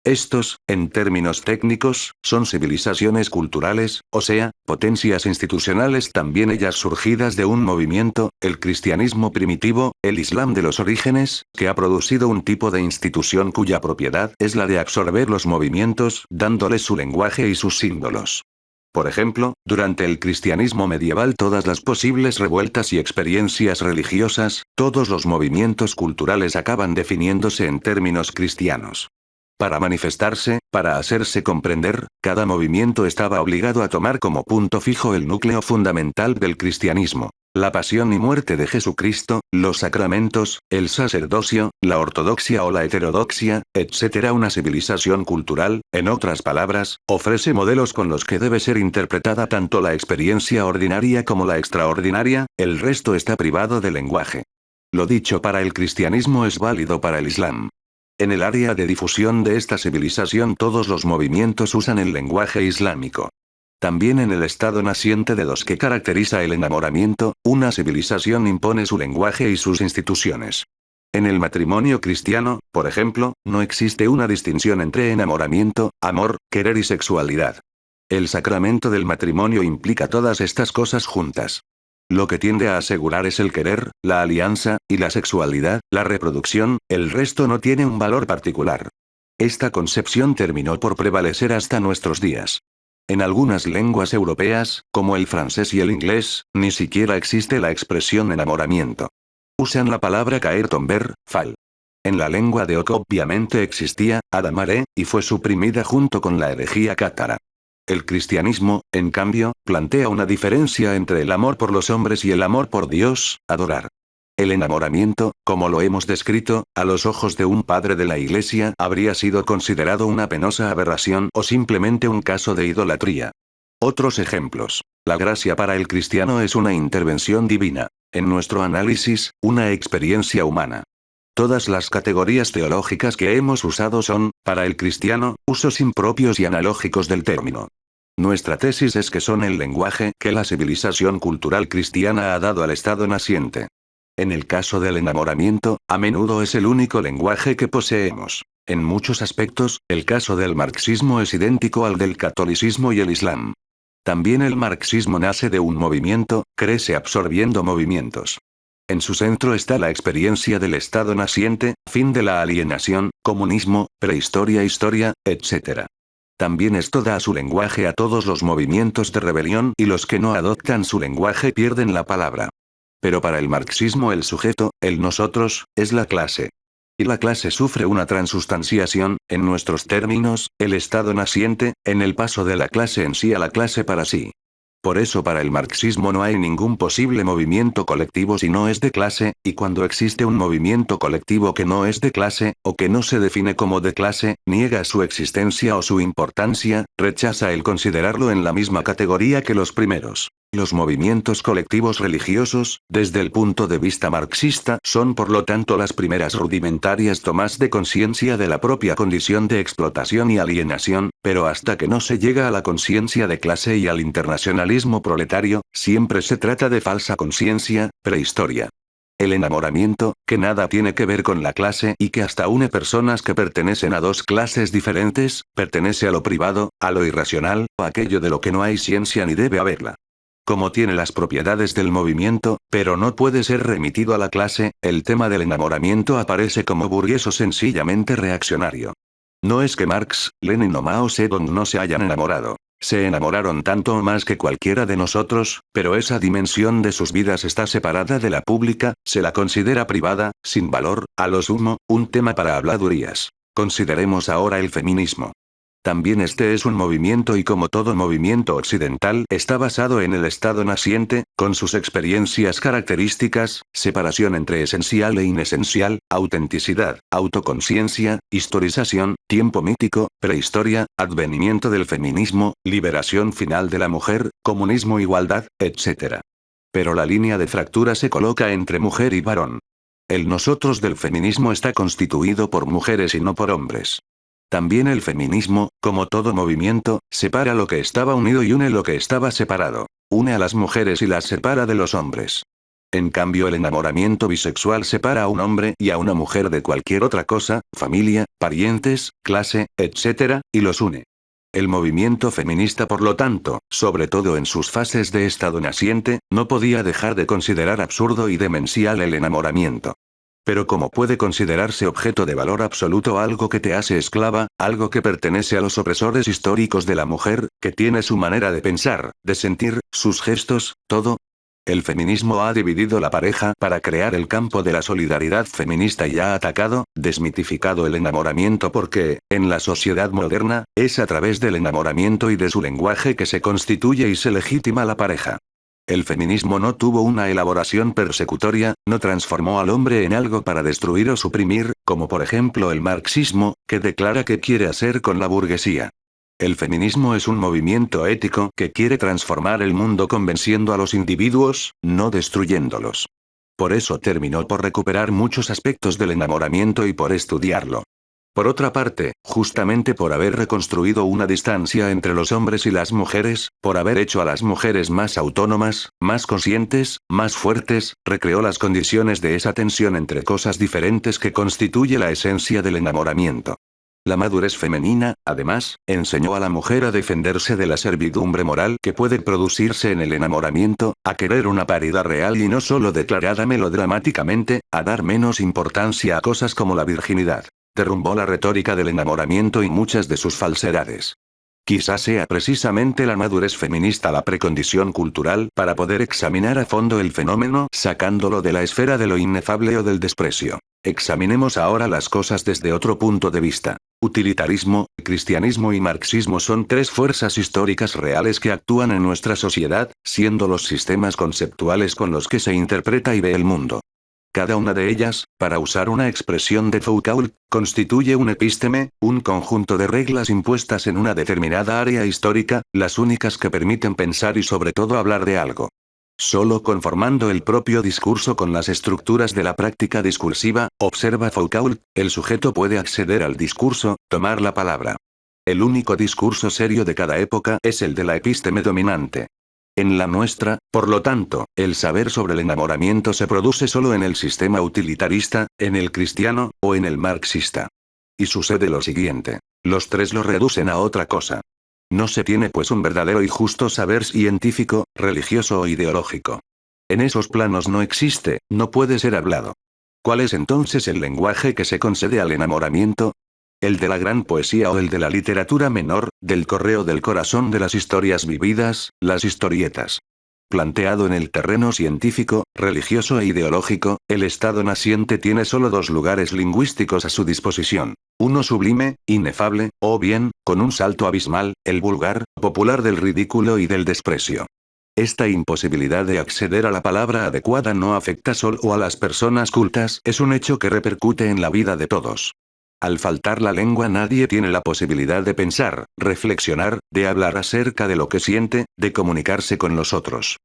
Estos, en términos técnicos, son civilizaciones culturales, o sea, potencias institucionales también ellas surgidas de un movimiento, el cristianismo primitivo, el islam de los orígenes, que ha producido un tipo de institución cuya propiedad es la de absorber los movimientos, dándoles su lenguaje y sus símbolos. Por ejemplo, durante el cristianismo medieval todas las posibles revueltas y experiencias religiosas, todos los movimientos culturales acaban definiéndose en términos cristianos. Para manifestarse, para hacerse comprender, cada movimiento estaba obligado a tomar como punto fijo el núcleo fundamental del cristianismo. La pasión y muerte de Jesucristo, los sacramentos, el sacerdocio, la ortodoxia o la heterodoxia, etc. Una civilización cultural, en otras palabras, ofrece modelos con los que debe ser interpretada tanto la experiencia ordinaria como la extraordinaria, el resto está privado de lenguaje. Lo dicho para el cristianismo es válido para el islam. En el área de difusión de esta civilización todos los movimientos usan el lenguaje islámico. También en el estado naciente de los que caracteriza el enamoramiento, una civilización impone su lenguaje y sus instituciones. En el matrimonio cristiano, por ejemplo, no existe una distinción entre enamoramiento, amor, querer y sexualidad. El sacramento del matrimonio implica todas estas cosas juntas. Lo que tiende a asegurar es el querer, la alianza, y la sexualidad, la reproducción, el resto no tiene un valor particular. Esta concepción terminó por prevalecer hasta nuestros días. En algunas lenguas europeas, como el francés y el inglés, ni siquiera existe la expresión enamoramiento. Usan la palabra caer tomber, fall. En la lengua de Oc obviamente existía, adamare, y fue suprimida junto con la herejía cátara. El cristianismo, en cambio, plantea una diferencia entre el amor por los hombres y el amor por Dios, adorar. El enamoramiento, como lo hemos descrito, a los ojos de un padre de la Iglesia habría sido considerado una penosa aberración o simplemente un caso de idolatría. Otros ejemplos. La gracia para el cristiano es una intervención divina. En nuestro análisis, una experiencia humana. Todas las categorías teológicas que hemos usado son, para el cristiano, usos impropios y analógicos del término. Nuestra tesis es que son el lenguaje que la civilización cultural cristiana ha dado al estado naciente. En el caso del enamoramiento, a menudo es el único lenguaje que poseemos. En muchos aspectos, el caso del marxismo es idéntico al del catolicismo y el islam. También el marxismo nace de un movimiento, crece absorbiendo movimientos. En su centro está la experiencia del estado naciente, fin de la alienación, comunismo, prehistoria, historia, etc. También esto da su lenguaje a todos los movimientos de rebelión y los que no adoptan su lenguaje pierden la palabra. Pero para el marxismo el sujeto, el nosotros, es la clase. Y la clase sufre una transustanciación, en nuestros términos, el estado naciente, en el paso de la clase en sí a la clase para sí. Por eso para el marxismo no hay ningún posible movimiento colectivo si no es de clase, y cuando existe un movimiento colectivo que no es de clase, o que no se define como de clase, niega su existencia o su importancia, rechaza el considerarlo en la misma categoría que los primeros. Los movimientos colectivos religiosos, desde el punto de vista marxista, son por lo tanto las primeras rudimentarias tomas de conciencia de la propia condición de explotación y alienación, pero hasta que no se llega a la conciencia de clase y al internacionalismo proletario, siempre se trata de falsa conciencia, prehistoria. El enamoramiento, que nada tiene que ver con la clase y que hasta une personas que pertenecen a dos clases diferentes, pertenece a lo privado, a lo irracional, a aquello de lo que no hay ciencia ni debe haberla. Como tiene las propiedades del movimiento, pero no puede ser remitido a la clase, el tema del enamoramiento aparece como burgués o sencillamente reaccionario. No es que Marx, Lenin o Mao Zedong no se hayan enamorado. Se enamoraron tanto o más que cualquiera de nosotros, pero esa dimensión de sus vidas está separada de la pública, se la considera privada, sin valor, a lo sumo, un tema para habladurías. Consideremos ahora el feminismo. También este es un movimiento y como todo movimiento occidental está basado en el estado naciente, con sus experiencias características, separación entre esencial e inesencial, autenticidad, autoconciencia, historización, tiempo mítico, prehistoria, advenimiento del feminismo, liberación final de la mujer, comunismo, igualdad, etc. Pero la línea de fractura se coloca entre mujer y varón. El nosotros del feminismo está constituido por mujeres y no por hombres. También el feminismo, como todo movimiento, separa lo que estaba unido y une lo que estaba separado. Une a las mujeres y las separa de los hombres. En cambio el enamoramiento bisexual separa a un hombre y a una mujer de cualquier otra cosa, familia, parientes, clase, etc., y los une. El movimiento feminista por lo tanto, sobre todo en sus fases de estado naciente, no podía dejar de considerar absurdo y demencial el enamoramiento. Pero ¿cómo puede considerarse objeto de valor absoluto algo que te hace esclava, algo que pertenece a los opresores históricos de la mujer, que tiene su manera de pensar, de sentir, sus gestos, todo? El feminismo ha dividido la pareja para crear el campo de la solidaridad feminista y ha atacado, desmitificado el enamoramiento porque, en la sociedad moderna, es a través del enamoramiento y de su lenguaje que se constituye y se legitima la pareja. El feminismo no tuvo una elaboración persecutoria, no transformó al hombre en algo para destruir o suprimir, como por ejemplo el marxismo, que declara que quiere hacer con la burguesía. El feminismo es un movimiento ético que quiere transformar el mundo convenciendo a los individuos, no destruyéndolos. Por eso terminó por recuperar muchos aspectos del enamoramiento y por estudiarlo. Por otra parte, justamente por haber reconstruido una distancia entre los hombres y las mujeres, por haber hecho a las mujeres más autónomas, más conscientes, más fuertes, recreó las condiciones de esa tensión entre cosas diferentes que constituye la esencia del enamoramiento. La madurez femenina, además, enseñó a la mujer a defenderse de la servidumbre moral que puede producirse en el enamoramiento, a querer una paridad real y no solo declarada melodramáticamente, a dar menos importancia a cosas como la virginidad. Derrumbó la retórica del enamoramiento y muchas de sus falsedades. Quizás sea precisamente la madurez feminista la precondición cultural para poder examinar a fondo el fenómeno sacándolo de la esfera de lo inefable o del desprecio. Examinemos ahora las cosas desde otro punto de vista. Utilitarismo, cristianismo y marxismo son tres fuerzas históricas reales que actúan en nuestra sociedad, siendo los sistemas conceptuales con los que se interpreta y ve el mundo. Cada una de ellas, para usar una expresión de Foucault, constituye un epísteme, un conjunto de reglas impuestas en una determinada área histórica, las únicas que permiten pensar y sobre todo hablar de algo. Solo conformando el propio discurso con las estructuras de la práctica discursiva, observa Foucault, el sujeto puede acceder al discurso, tomar la palabra. El único discurso serio de cada época es el de la epísteme dominante. En la nuestra, por lo tanto, el saber sobre el enamoramiento se produce solo en el sistema utilitarista, en el cristiano, o en el marxista. Y sucede lo siguiente. Los tres lo reducen a otra cosa. No se tiene pues un verdadero y justo saber científico, religioso o ideológico. En esos planos no existe, no puede ser hablado. ¿Cuál es entonces el lenguaje que se concede al enamoramiento? ¿El de la gran poesía o el de la literatura menor, del correo del corazón de las historias vividas, las historietas? Planteado en el terreno científico, religioso e ideológico, el Estado naciente tiene solo dos lugares lingüísticos a su disposición. Uno sublime, inefable, o bien, con un salto abismal, el vulgar, popular del ridículo y del desprecio. Esta imposibilidad de acceder a la palabra adecuada no afecta solo a las personas cultas, es un hecho que repercute en la vida de todos. Al faltar la lengua nadie tiene la posibilidad de pensar, reflexionar, de hablar acerca de lo que siente, de comunicarse con los otros.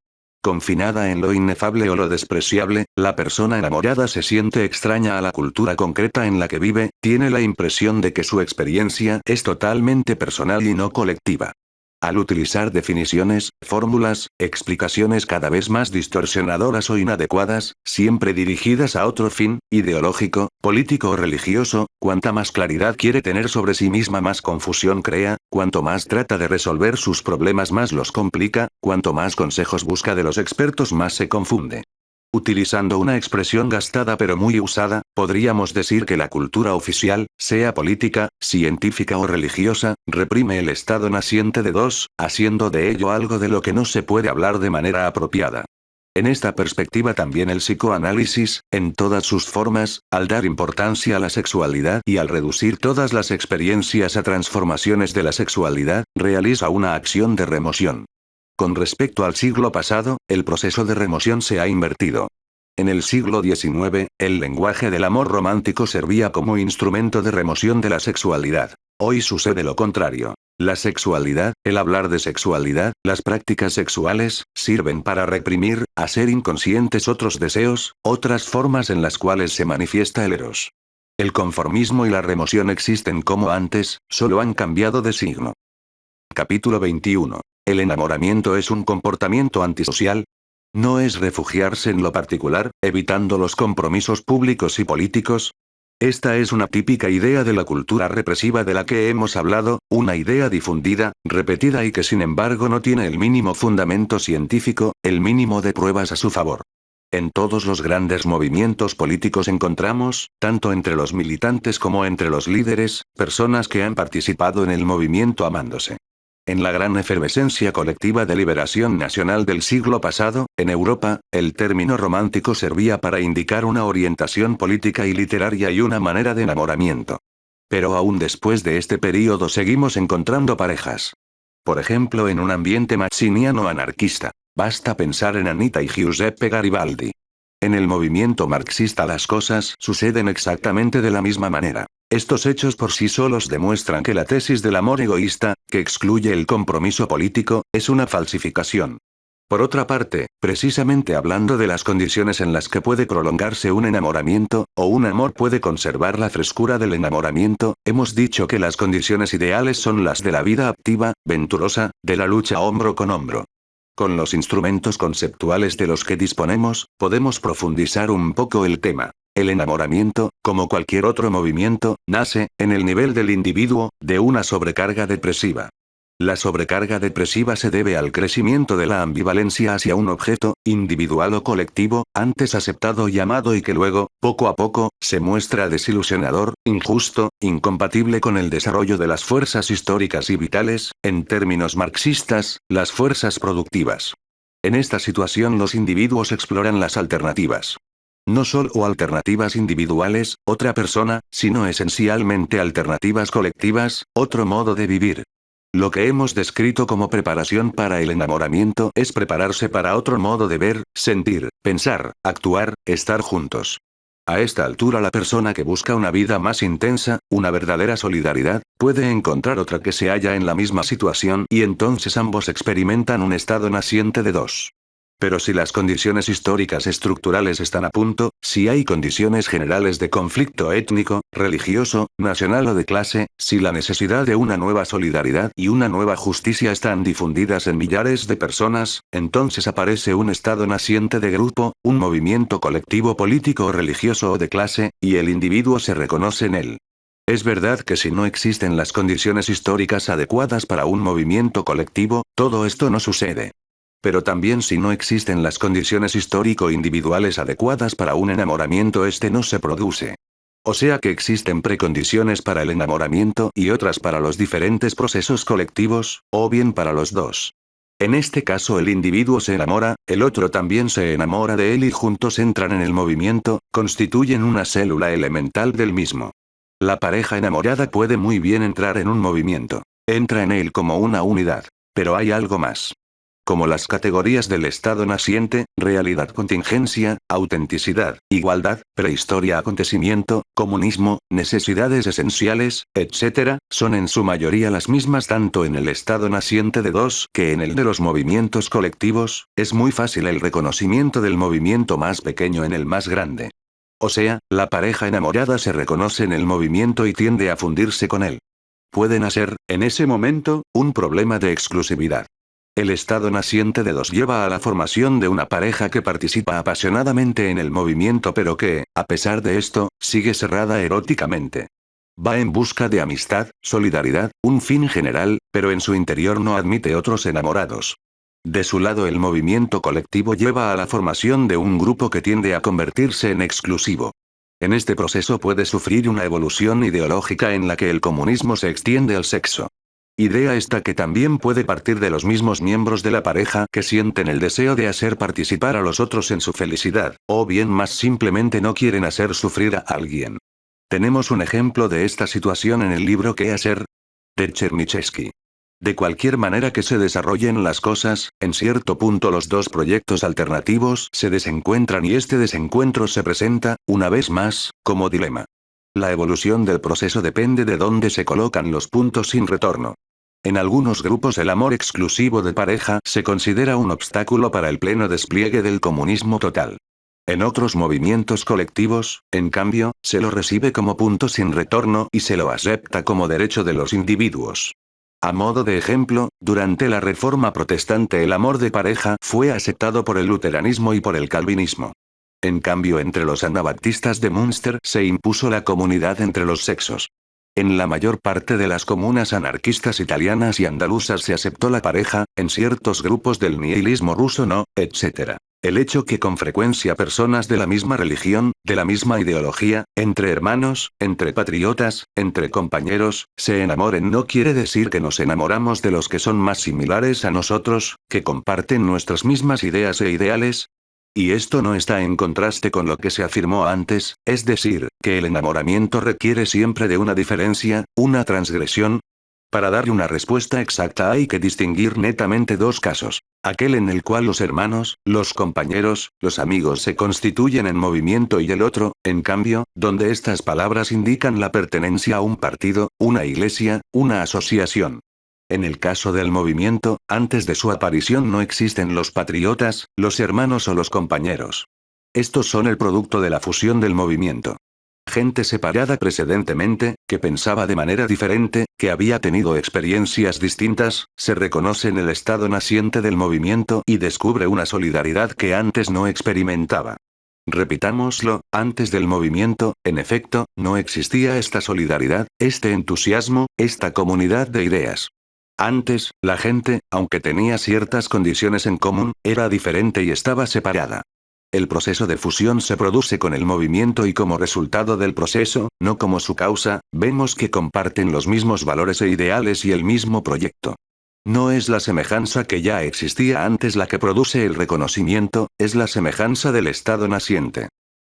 Confinada en lo inefable o lo despreciable, la persona enamorada se siente extraña a la cultura concreta en la que vive, tiene la impresión de que su experiencia es totalmente personal y no colectiva. Al utilizar definiciones, fórmulas, explicaciones cada vez más distorsionadoras o inadecuadas, siempre dirigidas a otro fin, ideológico, político o religioso, cuanta más claridad quiere tener sobre sí misma más confusión crea, cuanto más trata de resolver sus problemas más los complica, cuanto más consejos busca de los expertos más se confunde. Utilizando una expresión gastada pero muy usada, podríamos decir que la cultura oficial, sea política, científica o religiosa, reprime el estado naciente de dos, haciendo de ello algo de lo que no se puede hablar de manera apropiada. En esta perspectiva también el psicoanálisis, en todas sus formas, al dar importancia a la sexualidad y al reducir todas las experiencias a transformaciones de la sexualidad, realiza una acción de remoción. Con respecto al siglo pasado, el proceso de remoción se ha invertido. En el siglo XIX, el lenguaje del amor romántico servía como instrumento de remoción de la sexualidad. Hoy sucede lo contrario. La sexualidad, el hablar de sexualidad, las prácticas sexuales, sirven para reprimir, hacer inconscientes otros deseos, otras formas en las cuales se manifiesta el eros. El conformismo y la remoción existen como antes, solo han cambiado de signo. Capítulo 21. ¿El enamoramiento es un comportamiento antisocial? ¿No es refugiarse en lo particular, evitando los compromisos públicos y políticos? Esta es una típica idea de la cultura represiva de la que hemos hablado, una idea difundida, repetida y que sin embargo no tiene el mínimo fundamento científico, el mínimo de pruebas a su favor. En todos los grandes movimientos políticos encontramos, tanto entre los militantes como entre los líderes, personas que han participado en el movimiento amándose. En la gran efervescencia colectiva de liberación nacional del siglo pasado, en Europa, el término romántico servía para indicar una orientación política y literaria y una manera de enamoramiento. Pero aún después de este período seguimos encontrando parejas. Por ejemplo, en un ambiente mazziniano anarquista. Basta pensar en Anita y Giuseppe Garibaldi. En el movimiento marxista las cosas suceden exactamente de la misma manera. Estos hechos por sí solos demuestran que la tesis del amor egoísta, que excluye el compromiso político, es una falsificación. Por otra parte, precisamente hablando de las condiciones en las que puede prolongarse un enamoramiento, o un amor puede conservar la frescura del enamoramiento, hemos dicho que las condiciones ideales son las de la vida activa, venturosa, de la lucha hombro con hombro. Con los instrumentos conceptuales de los que disponemos, podemos profundizar un poco el tema. El enamoramiento, como cualquier otro movimiento, nace, en el nivel del individuo, de una sobrecarga depresiva. La sobrecarga depresiva se debe al crecimiento de la ambivalencia hacia un objeto, individual o colectivo, antes aceptado y amado y que luego, poco a poco, se muestra desilusionador, injusto, incompatible con el desarrollo de las fuerzas históricas y vitales, en términos marxistas, las fuerzas productivas. En esta situación los individuos exploran las alternativas. No solo alternativas individuales, otra persona, sino esencialmente alternativas colectivas, otro modo de vivir. Lo que hemos descrito como preparación para el enamoramiento es prepararse para otro modo de ver, sentir, pensar, actuar, estar juntos. A esta altura la persona que busca una vida más intensa, una verdadera solidaridad, puede encontrar otra que se halla en la misma situación y entonces ambos experimentan un estado naciente de dos. Pero si las condiciones históricas estructurales están a punto, si hay condiciones generales de conflicto étnico, religioso, nacional o de clase, si la necesidad de una nueva solidaridad y una nueva justicia están difundidas en millares de personas, entonces aparece un estado naciente de grupo, un movimiento colectivo político o religioso o de clase, y el individuo se reconoce en él. Es verdad que si no existen las condiciones históricas adecuadas para un movimiento colectivo, todo esto no sucede. Pero también si no existen las condiciones histórico-individuales adecuadas para un enamoramiento este no se produce. O sea que existen precondiciones para el enamoramiento y otras para los diferentes procesos colectivos, o bien para los dos. En este caso el individuo se enamora, el otro también se enamora de él y juntos entran en el movimiento, constituyen una célula elemental del mismo. La pareja enamorada puede muy bien entrar en un movimiento. Entra en él como una unidad. Pero hay algo más. Como las categorías del estado naciente, realidad contingencia, autenticidad, igualdad, prehistoria acontecimiento, comunismo, necesidades esenciales, etc., son en su mayoría las mismas tanto en el estado naciente de dos que en el de los movimientos colectivos, es muy fácil el reconocimiento del movimiento más pequeño en el más grande. O sea, la pareja enamorada se reconoce en el movimiento y tiende a fundirse con él. Puede nacer, en ese momento, un problema de exclusividad. El estado naciente de dos lleva a la formación de una pareja que participa apasionadamente en el movimiento pero que, a pesar de esto, sigue cerrada eróticamente. Va en busca de amistad, solidaridad, un fin general, pero en su interior no admite otros enamorados. De su lado el movimiento colectivo lleva a la formación de un grupo que tiende a convertirse en exclusivo. En este proceso puede sufrir una evolución ideológica en la que el comunismo se extiende al sexo. Idea esta que también puede partir de los mismos miembros de la pareja que sienten el deseo de hacer participar a los otros en su felicidad, o bien más simplemente no quieren hacer sufrir a alguien. Tenemos un ejemplo de esta situación en el libro ¿Qué hacer? De Chernyshevsky. De cualquier manera que se desarrollen las cosas, en cierto punto los dos proyectos alternativos se desencuentran y este desencuentro se presenta, una vez más, como dilema. La evolución del proceso depende de dónde se colocan los puntos sin retorno. En algunos grupos el amor exclusivo de pareja se considera un obstáculo para el pleno despliegue del comunismo total. En otros movimientos colectivos, en cambio, se lo recibe como punto sin retorno y se lo acepta como derecho de los individuos. A modo de ejemplo, durante la Reforma Protestante el amor de pareja fue aceptado por el luteranismo y por el calvinismo. En cambio entre los anabaptistas de Münster se impuso la comunidad entre los sexos. En la mayor parte de las comunas anarquistas italianas y andaluzas se aceptó la pareja, en ciertos grupos del nihilismo ruso no, etc. El hecho que con frecuencia personas de la misma religión, de la misma ideología, entre hermanos, entre patriotas, entre compañeros, se enamoren no quiere decir que nos enamoramos de los que son más similares a nosotros, que comparten nuestras mismas ideas e ideales. Y esto no está en contraste con lo que se afirmó antes, es decir, que el enamoramiento requiere siempre de una diferencia, una transgresión. Para darle una respuesta exacta hay que distinguir netamente dos casos. Aquel en el cual los hermanos, los compañeros, los amigos se constituyen en movimiento y el otro, en cambio, donde estas palabras indican la pertenencia a un partido, una iglesia, una asociación. En el caso del movimiento, antes de su aparición no existen los patriotas, los hermanos o los compañeros. Estos son el producto de la fusión del movimiento. Gente separada precedentemente, que pensaba de manera diferente, que había tenido experiencias distintas, se reconoce en el estado naciente del movimiento y descubre una solidaridad que antes no experimentaba. Repitámoslo, antes del movimiento, en efecto, no existía esta solidaridad, este entusiasmo, esta comunidad de ideas. Antes, la gente, aunque tenía ciertas condiciones en común, era diferente y estaba separada. El proceso de fusión se produce con el movimiento y como resultado del proceso, no como su causa, vemos que comparten los mismos valores e ideales y el mismo proyecto. No es la semejanza que ya existía antes la que produce el reconocimiento, es la semejanza del estado naciente.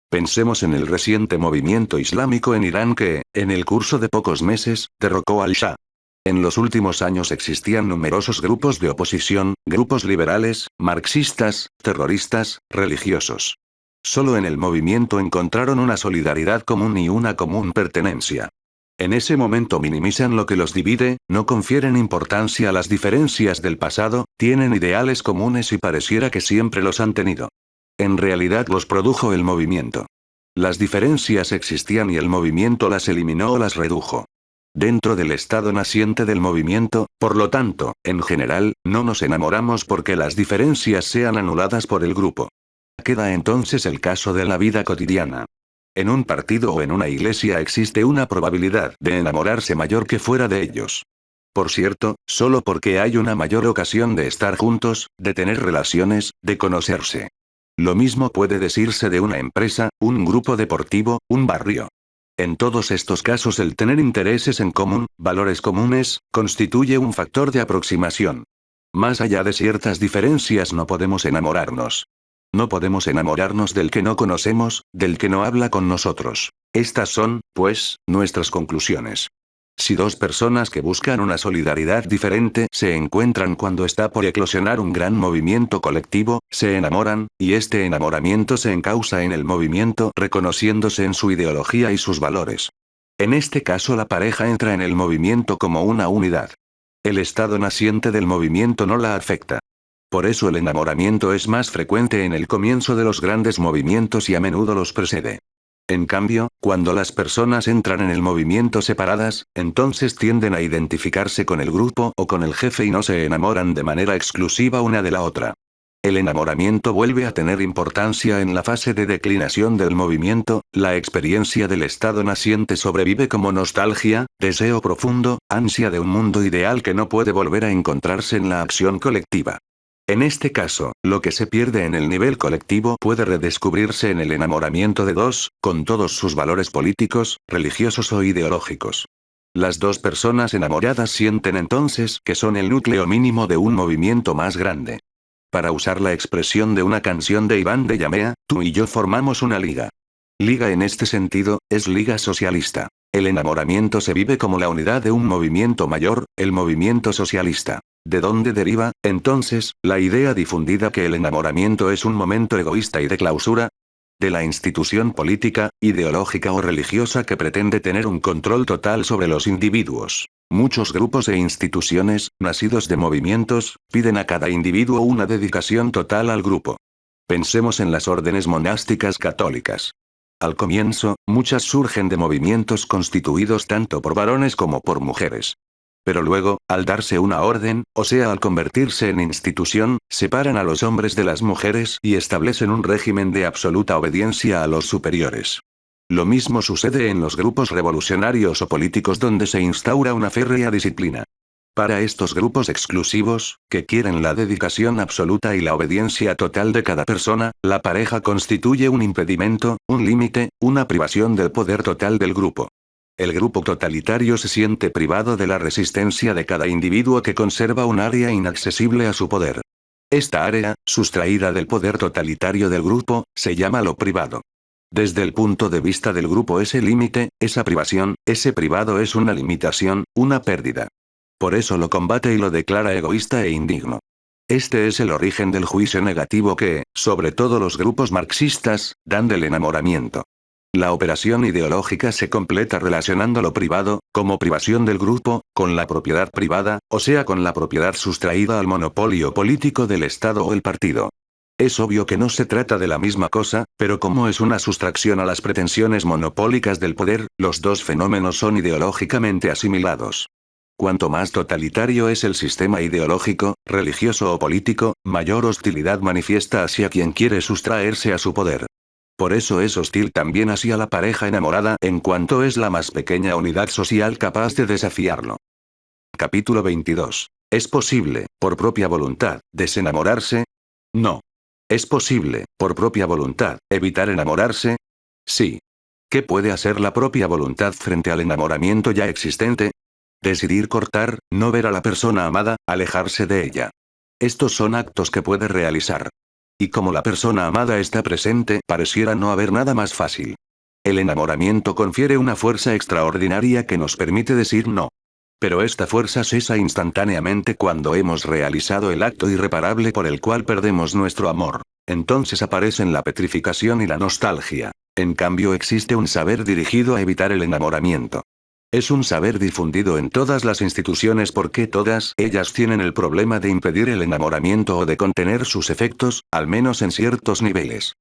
Pensemos en el reciente movimiento islámico en Irán que, en el curso de pocos meses, derrocó al Shah. En los últimos años existían numerosos grupos de oposición, grupos liberales, marxistas, terroristas, religiosos. Solo en el movimiento encontraron una solidaridad común y una común pertenencia. En ese momento minimizan lo que los divide, no confieren importancia a las diferencias del pasado, tienen ideales comunes y pareciera que siempre los han tenido. En realidad los produjo el movimiento. Las diferencias existían y el movimiento las eliminó o las redujo. Dentro del estado naciente del movimiento, por lo tanto, en general, no nos enamoramos porque las diferencias sean anuladas por el grupo. Queda entonces el caso de la vida cotidiana. En un partido o en una iglesia existe una probabilidad de enamorarse mayor que fuera de ellos. Por cierto, solo porque hay una mayor ocasión de estar juntos, de tener relaciones, de conocerse. Lo mismo puede decirse de una empresa, un grupo deportivo, un barrio. En todos estos casos el tener intereses en común, valores comunes, constituye un factor de aproximación. Más allá de ciertas diferencias no podemos enamorarnos. No podemos enamorarnos del que no conocemos, del que no habla con nosotros. Estas son, pues, nuestras conclusiones. Si dos personas que buscan una solidaridad diferente se encuentran cuando está por eclosionar un gran movimiento colectivo, se enamoran, y este enamoramiento se encausa en el movimiento reconociéndose en su ideología y sus valores. En este caso la pareja entra en el movimiento como una unidad. El estado naciente del movimiento no la afecta. Por eso el enamoramiento es más frecuente en el comienzo de los grandes movimientos y a menudo los precede. En cambio, cuando las personas entran en el movimiento separadas, entonces tienden a identificarse con el grupo o con el jefe y no se enamoran de manera exclusiva una de la otra. El enamoramiento vuelve a tener importancia en la fase de declinación del movimiento, la experiencia del estado naciente sobrevive como nostalgia, deseo profundo, ansia de un mundo ideal que no puede volver a encontrarse en la acción colectiva. En este caso, lo que se pierde en el nivel colectivo puede redescubrirse en el enamoramiento de dos, con todos sus valores políticos, religiosos o ideológicos. Las dos personas enamoradas sienten entonces que son el núcleo mínimo de un movimiento más grande. Para usar la expresión de una canción de Iván de Llamea, tú y yo formamos una liga. Liga en este sentido, es liga socialista. El enamoramiento se vive como la unidad de un movimiento mayor, el movimiento socialista. ¿De dónde deriva, entonces, la idea difundida que el enamoramiento es un momento egoísta y de clausura? De la institución política, ideológica o religiosa que pretende tener un control total sobre los individuos. Muchos grupos e instituciones, nacidos de movimientos, piden a cada individuo una dedicación total al grupo. Pensemos en las órdenes monásticas católicas. Al comienzo, muchas surgen de movimientos constituidos tanto por varones como por mujeres. Pero luego, al darse una orden, o sea al convertirse en institución, separan a los hombres de las mujeres y establecen un régimen de absoluta obediencia a los superiores. Lo mismo sucede en los grupos revolucionarios o políticos donde se instaura una férrea disciplina. Para estos grupos exclusivos, que quieren la dedicación absoluta y la obediencia total de cada persona, la pareja constituye un impedimento, un límite, una privación del poder total del grupo. El grupo totalitario se siente privado de la resistencia de cada individuo que conserva un área inaccesible a su poder. Esta área, sustraída del poder totalitario del grupo, se llama lo privado. Desde el punto de vista del grupo, ese límite, esa privación, ese privado es una limitación, una pérdida. Por eso lo combate y lo declara egoísta e indigno. Este es el origen del juicio negativo que, sobre todo los grupos marxistas, dan del enamoramiento. La operación ideológica se completa relacionando lo privado, como privación del grupo, con la propiedad privada, o sea, con la propiedad sustraída al monopolio político del Estado o el partido. Es obvio que no se trata de la misma cosa, pero como es una sustracción a las pretensiones monopólicas del poder, los dos fenómenos son ideológicamente asimilados. Cuanto más totalitario es el sistema ideológico, religioso o político, mayor hostilidad manifiesta hacia quien quiere sustraerse a su poder. Por eso es hostil también hacia la pareja enamorada en cuanto es la más pequeña unidad social capaz de desafiarlo. Capítulo 22. ¿Es posible, por propia voluntad, desenamorarse? No. ¿Es posible, por propia voluntad, evitar enamorarse? Sí. ¿Qué puede hacer la propia voluntad frente al enamoramiento ya existente? Decidir cortar, no ver a la persona amada, alejarse de ella. Estos son actos que puede realizar. Y como la persona amada está presente, pareciera no haber nada más fácil. El enamoramiento confiere una fuerza extraordinaria que nos permite decir no. Pero esta fuerza cesa instantáneamente cuando hemos realizado el acto irreparable por el cual perdemos nuestro amor. Entonces aparecen la petrificación y la nostalgia. En cambio existe un saber dirigido a evitar el enamoramiento. Es un saber difundido en todas las instituciones porque todas ellas tienen el problema de impedir el enamoramiento o de contener sus efectos, al menos en ciertos niveles.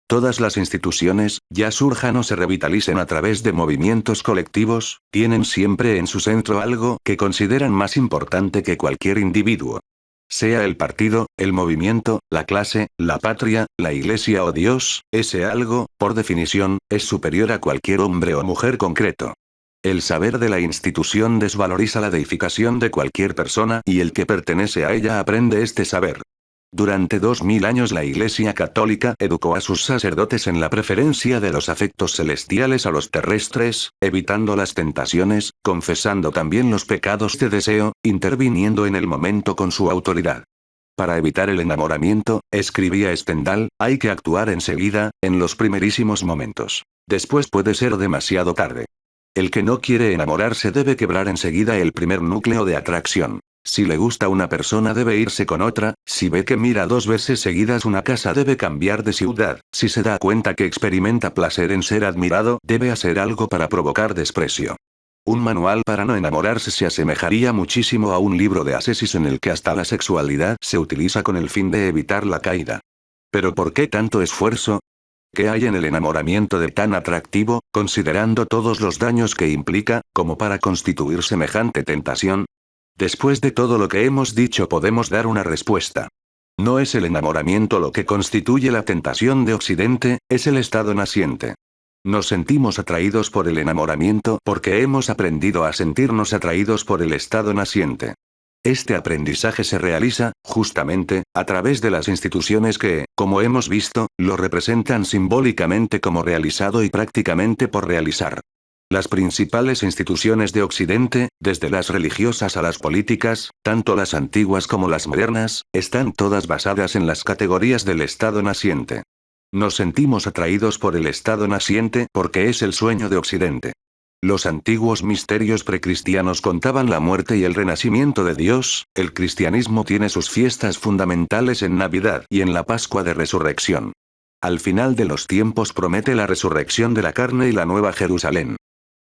Todas las instituciones, ya surjan o se revitalicen a través de movimientos colectivos, tienen siempre en su centro algo que consideran más importante que cualquier individuo. Sea el partido, el movimiento, la clase, la patria, la iglesia o Dios, ese algo, por definición, es superior a cualquier hombre o mujer concreto. El saber de la institución desvaloriza la deificación de cualquier persona y el que pertenece a ella aprende este saber. Durante 2000 años la Iglesia Católica educó a sus sacerdotes en la preferencia de los afectos celestiales a los terrestres, evitando las tentaciones, confesando también los pecados de deseo, interviniendo en el momento con su autoridad. Para evitar el enamoramiento, escribía Stendhal, hay que actuar enseguida, en los primerísimos momentos. Después puede ser demasiado tarde. El que no quiere enamorarse debe quebrar enseguida el primer núcleo de atracción. Si le gusta una persona debe irse con otra, si ve que mira 2 veces seguidas una casa debe cambiar de ciudad, si se da cuenta que experimenta placer en ser admirado debe hacer algo para provocar desprecio. Un manual para no enamorarse se asemejaría muchísimo a un libro de ascesis en el que hasta la sexualidad se utiliza con el fin de evitar la caída. ¿Pero por qué tanto esfuerzo? ¿Qué hay en el enamoramiento de tan atractivo, considerando todos los daños que implica, como para constituir semejante tentación? Después de todo lo que hemos dicho podemos dar una respuesta. No es el enamoramiento lo que constituye la tentación de Occidente, es el estado naciente. Nos sentimos atraídos por el enamoramiento porque hemos aprendido a sentirnos atraídos por el estado naciente. Este aprendizaje se realiza, justamente, a través de las instituciones que, como hemos visto, lo representan simbólicamente como realizado y prácticamente por realizar. Las principales instituciones de Occidente, desde las religiosas a las políticas, tanto las antiguas como las modernas, están todas basadas en las categorías del estado naciente. Nos sentimos atraídos por el estado naciente porque es el sueño de Occidente. Los antiguos misterios precristianos contaban la muerte y el renacimiento de Dios, el cristianismo tiene sus fiestas fundamentales en Navidad y en la Pascua de Resurrección. Al final de los tiempos promete la resurrección de la carne y la nueva Jerusalén.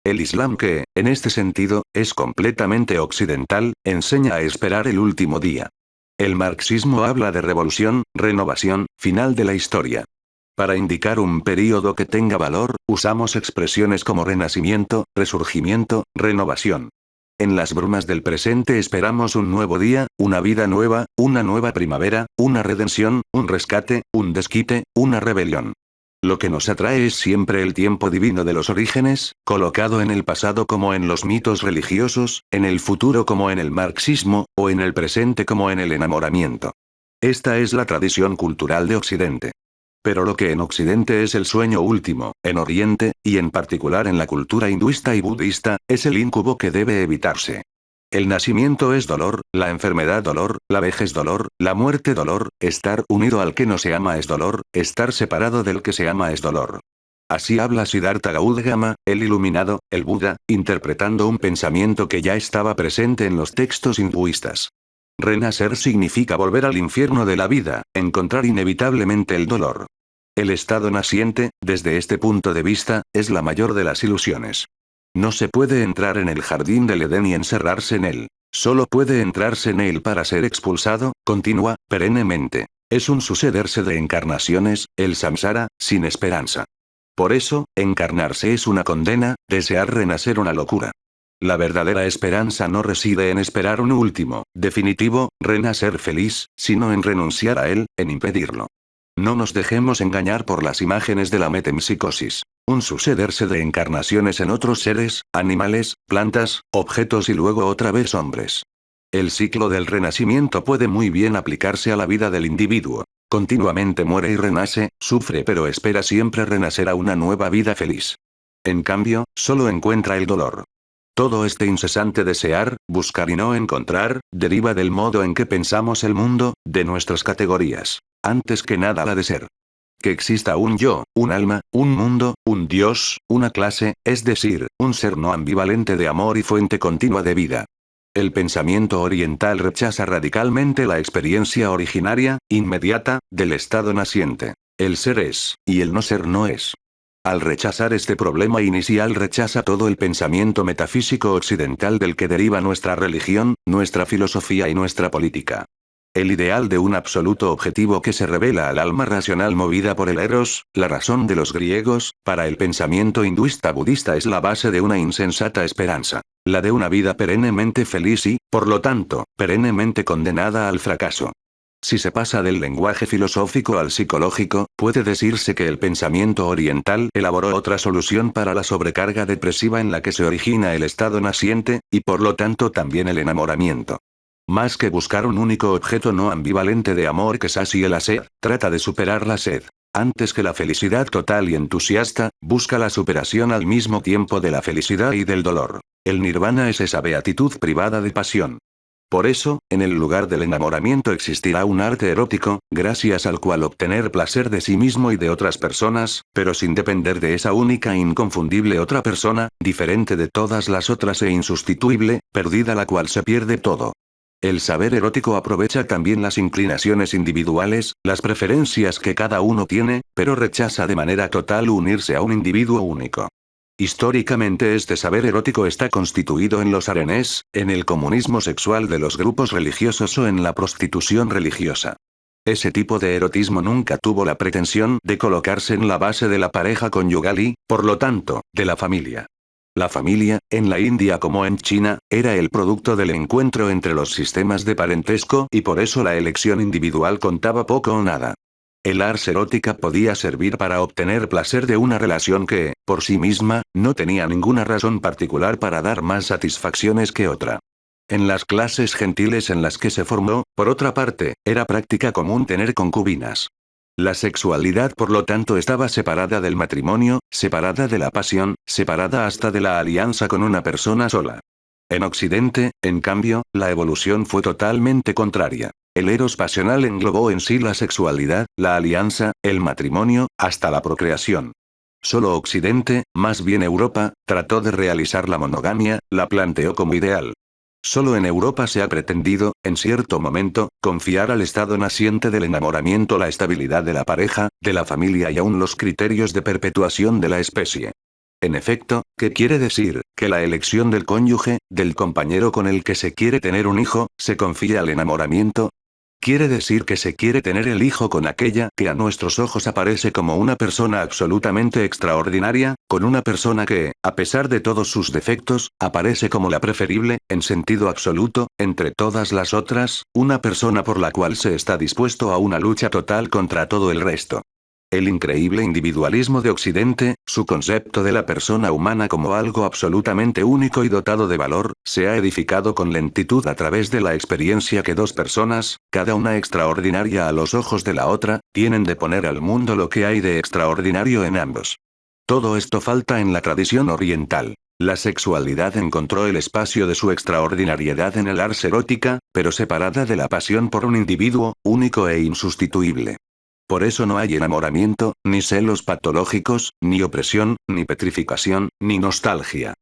El Islam que, en este sentido, es completamente occidental, enseña a esperar el último día. El marxismo habla de revolución, renovación, final de la historia. Para indicar un período que tenga valor, usamos expresiones como renacimiento, resurgimiento, renovación. En las brumas del presente esperamos un nuevo día, una vida nueva, una nueva primavera, una redención, un rescate, un desquite, una rebelión. Lo que nos atrae es siempre el tiempo divino de los orígenes, colocado en el pasado como en los mitos religiosos, en el futuro como en el marxismo, o en el presente como en el enamoramiento. Esta es la tradición cultural de Occidente. Pero lo que en Occidente es el sueño último, en Oriente, y en particular en la cultura hinduista y budista, es el incubo que debe evitarse. El nacimiento es dolor, la enfermedad dolor, la vejez dolor, la muerte dolor, estar unido al que no se ama es dolor, estar separado del que se ama es dolor. Así habla Siddhartha Gautama, el iluminado, el Buda, interpretando un pensamiento que ya estaba presente en los textos hinduistas. Renacer significa volver al infierno de la vida, encontrar inevitablemente el dolor. El estado naciente, desde este punto de vista, es la mayor de las ilusiones. No se puede entrar en el jardín del Edén y encerrarse en él. Solo puede entrarse en él para ser expulsado, continua, perennemente. Es un sucederse de encarnaciones, el samsara, sin esperanza. Por eso, encarnarse es una condena, desear renacer una locura. La verdadera esperanza no reside en esperar un último, definitivo, renacer feliz, sino en renunciar a él, en impedirlo. No nos dejemos engañar por las imágenes de la metempsicosis. Un sucederse de encarnaciones en otros seres, animales, plantas, objetos y luego otra vez hombres. El ciclo del renacimiento puede muy bien aplicarse a la vida del individuo. Continuamente muere y renace, sufre pero espera siempre renacer a una nueva vida feliz. En cambio, solo encuentra el dolor. Todo este incesante desear, buscar y no encontrar, deriva del modo en que pensamos el mundo, de nuestras categorías. Antes que nada la de ser. Que exista un yo, un alma, un mundo, un Dios, una clase, es decir, un ser no ambivalente de amor y fuente continua de vida. El pensamiento oriental rechaza radicalmente la experiencia originaria, inmediata, del estado naciente. El ser es, y el no ser no es. Al rechazar este problema inicial rechaza todo el pensamiento metafísico occidental del que deriva nuestra religión, nuestra filosofía y nuestra política. El ideal de un absoluto objetivo que se revela al alma racional movida por el eros, la razón de los griegos, para el pensamiento hinduista budista es la base de una insensata esperanza. La de una vida perennemente feliz y, por lo tanto, perennemente condenada al fracaso. Si se pasa del lenguaje filosófico al psicológico, puede decirse que el pensamiento oriental elaboró otra solución para la sobrecarga depresiva en la que se origina el estado naciente, y por lo tanto también el enamoramiento. Más que buscar un único objeto no ambivalente de amor que sacie la sed, trata de superar la sed. Antes que la felicidad total y entusiasta, busca la superación al mismo tiempo de la felicidad y del dolor. El nirvana es esa beatitud privada de pasión. Por eso, en el lugar del enamoramiento existirá un arte erótico, gracias al cual obtener placer de sí mismo y de otras personas, pero sin depender de esa única e inconfundible otra persona, diferente de todas las otras e insustituible, perdida la cual se pierde todo. El saber erótico aprovecha también las inclinaciones individuales, las preferencias que cada uno tiene, pero rechaza de manera total unirse a un individuo único. Históricamente este saber erótico está constituido en los harenes, en el comunismo sexual de los grupos religiosos o en la prostitución religiosa. Ese tipo de erotismo nunca tuvo la pretensión de colocarse en la base de la pareja conyugal y, por lo tanto, de la familia. La familia, en la India como en China, era el producto del encuentro entre los sistemas de parentesco y por eso la elección individual contaba poco o nada. El ars erótica podía servir para obtener placer de una relación que, por sí misma, no tenía ninguna razón particular para dar más satisfacciones que otra. En las clases gentiles en las que se formó, por otra parte, era práctica común tener concubinas. La sexualidad por lo tanto estaba separada del matrimonio, separada de la pasión, separada hasta de la alianza con una persona sola. En Occidente, en cambio, la evolución fue totalmente contraria. El eros pasional englobó en sí la sexualidad, la alianza, el matrimonio, hasta la procreación. Solo Occidente, más bien Europa, trató de realizar la monogamia, la planteó como ideal. Solo en Europa se ha pretendido, en cierto momento, confiar al estado naciente del enamoramiento la estabilidad de la pareja, de la familia y aún los criterios de perpetuación de la especie. En efecto, ¿qué quiere decir? Que la elección del cónyuge, del compañero con el que se quiere tener un hijo, se confía al enamoramiento. Quiere decir que se quiere tener el hijo con aquella que a nuestros ojos aparece como una persona absolutamente extraordinaria, con una persona que, a pesar de todos sus defectos, aparece como la preferible, en sentido absoluto, entre todas las otras, una persona por la cual se está dispuesto a una lucha total contra todo el resto. El increíble individualismo de Occidente, su concepto de la persona humana como algo absolutamente único y dotado de valor, se ha edificado con lentitud a través de la experiencia que dos personas, cada una extraordinaria a los ojos de la otra, tienen de poner al mundo lo que hay de extraordinario en ambos. Todo esto falta en la tradición oriental. La sexualidad encontró el espacio de su extraordinariedad en el ars erótica, pero separada de la pasión por un individuo, único e insustituible. Por eso no hay enamoramiento, ni celos patológicos, ni opresión, ni petrificación, ni nostalgia.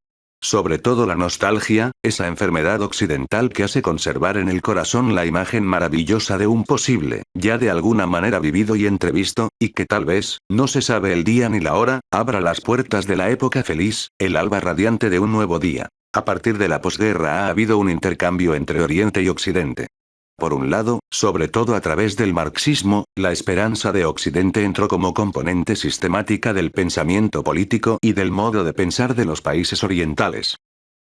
Sobre todo la nostalgia, esa enfermedad occidental que hace conservar en el corazón la imagen maravillosa de un posible, ya de alguna manera vivido y entrevisto, y que tal vez, no se sabe el día ni la hora, abra las puertas de la época feliz, el alba radiante de un nuevo día. A partir de la posguerra ha habido un intercambio entre Oriente y Occidente. Por un lado, sobre todo a través del marxismo, la esperanza de Occidente entró como componente sistemática del pensamiento político y del modo de pensar de los países orientales.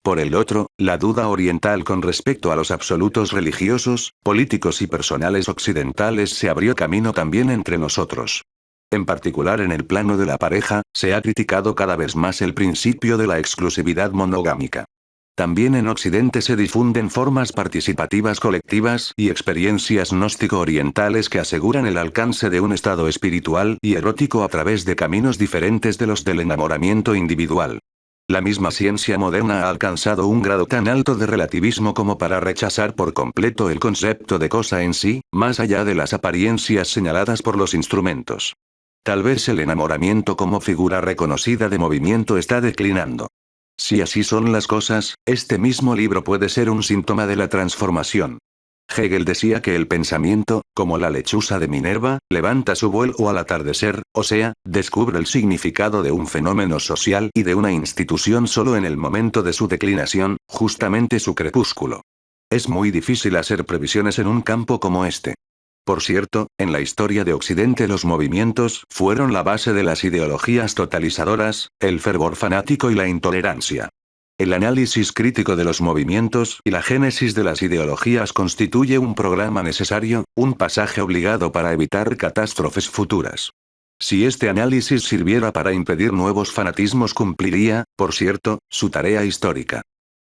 Por el otro, la duda oriental con respecto a los absolutos religiosos, políticos y personales occidentales se abrió camino también entre nosotros. En particular en el plano de la pareja, se ha criticado cada vez más el principio de la exclusividad monogámica. También en Occidente se difunden formas participativas colectivas y experiencias gnóstico-orientales que aseguran el alcance de un estado espiritual y erótico a través de caminos diferentes de los del enamoramiento individual. La misma ciencia moderna ha alcanzado un grado tan alto de relativismo como para rechazar por completo el concepto de cosa en sí, más allá de las apariencias señaladas por los instrumentos. Tal vez el enamoramiento como figura reconocida de movimiento está declinando. Si así son las cosas, este mismo libro puede ser un síntoma de la transformación. Hegel decía que el pensamiento, como la lechuza de Minerva, levanta su vuelo al atardecer, o sea, descubre el significado de un fenómeno social y de una institución solo en el momento de su declinación, justamente su crepúsculo. Es muy difícil hacer previsiones en un campo como este. Por cierto, en la historia de Occidente los movimientos fueron la base de las ideologías totalizadoras, el fervor fanático y la intolerancia. El análisis crítico de los movimientos y la génesis de las ideologías constituye un programa necesario, un pasaje obligado para evitar catástrofes futuras. Si este análisis sirviera para impedir nuevos fanatismos cumpliría, por cierto, su tarea histórica.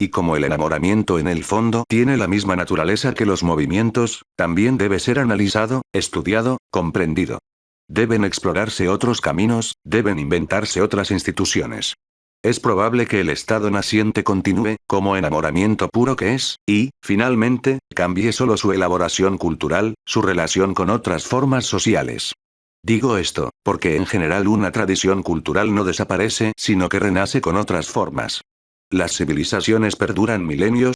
Y como el enamoramiento en el fondo tiene la misma naturaleza que los movimientos, también debe ser analizado, estudiado, comprendido. Deben explorarse otros caminos, deben inventarse otras instituciones. Es probable que el estado naciente continúe, como enamoramiento puro que es, y, finalmente, cambie solo su elaboración cultural, su relación con otras formas sociales. Digo esto, porque en general una tradición cultural no desaparece, sino que renace con otras formas. Las civilizaciones perduran milenios,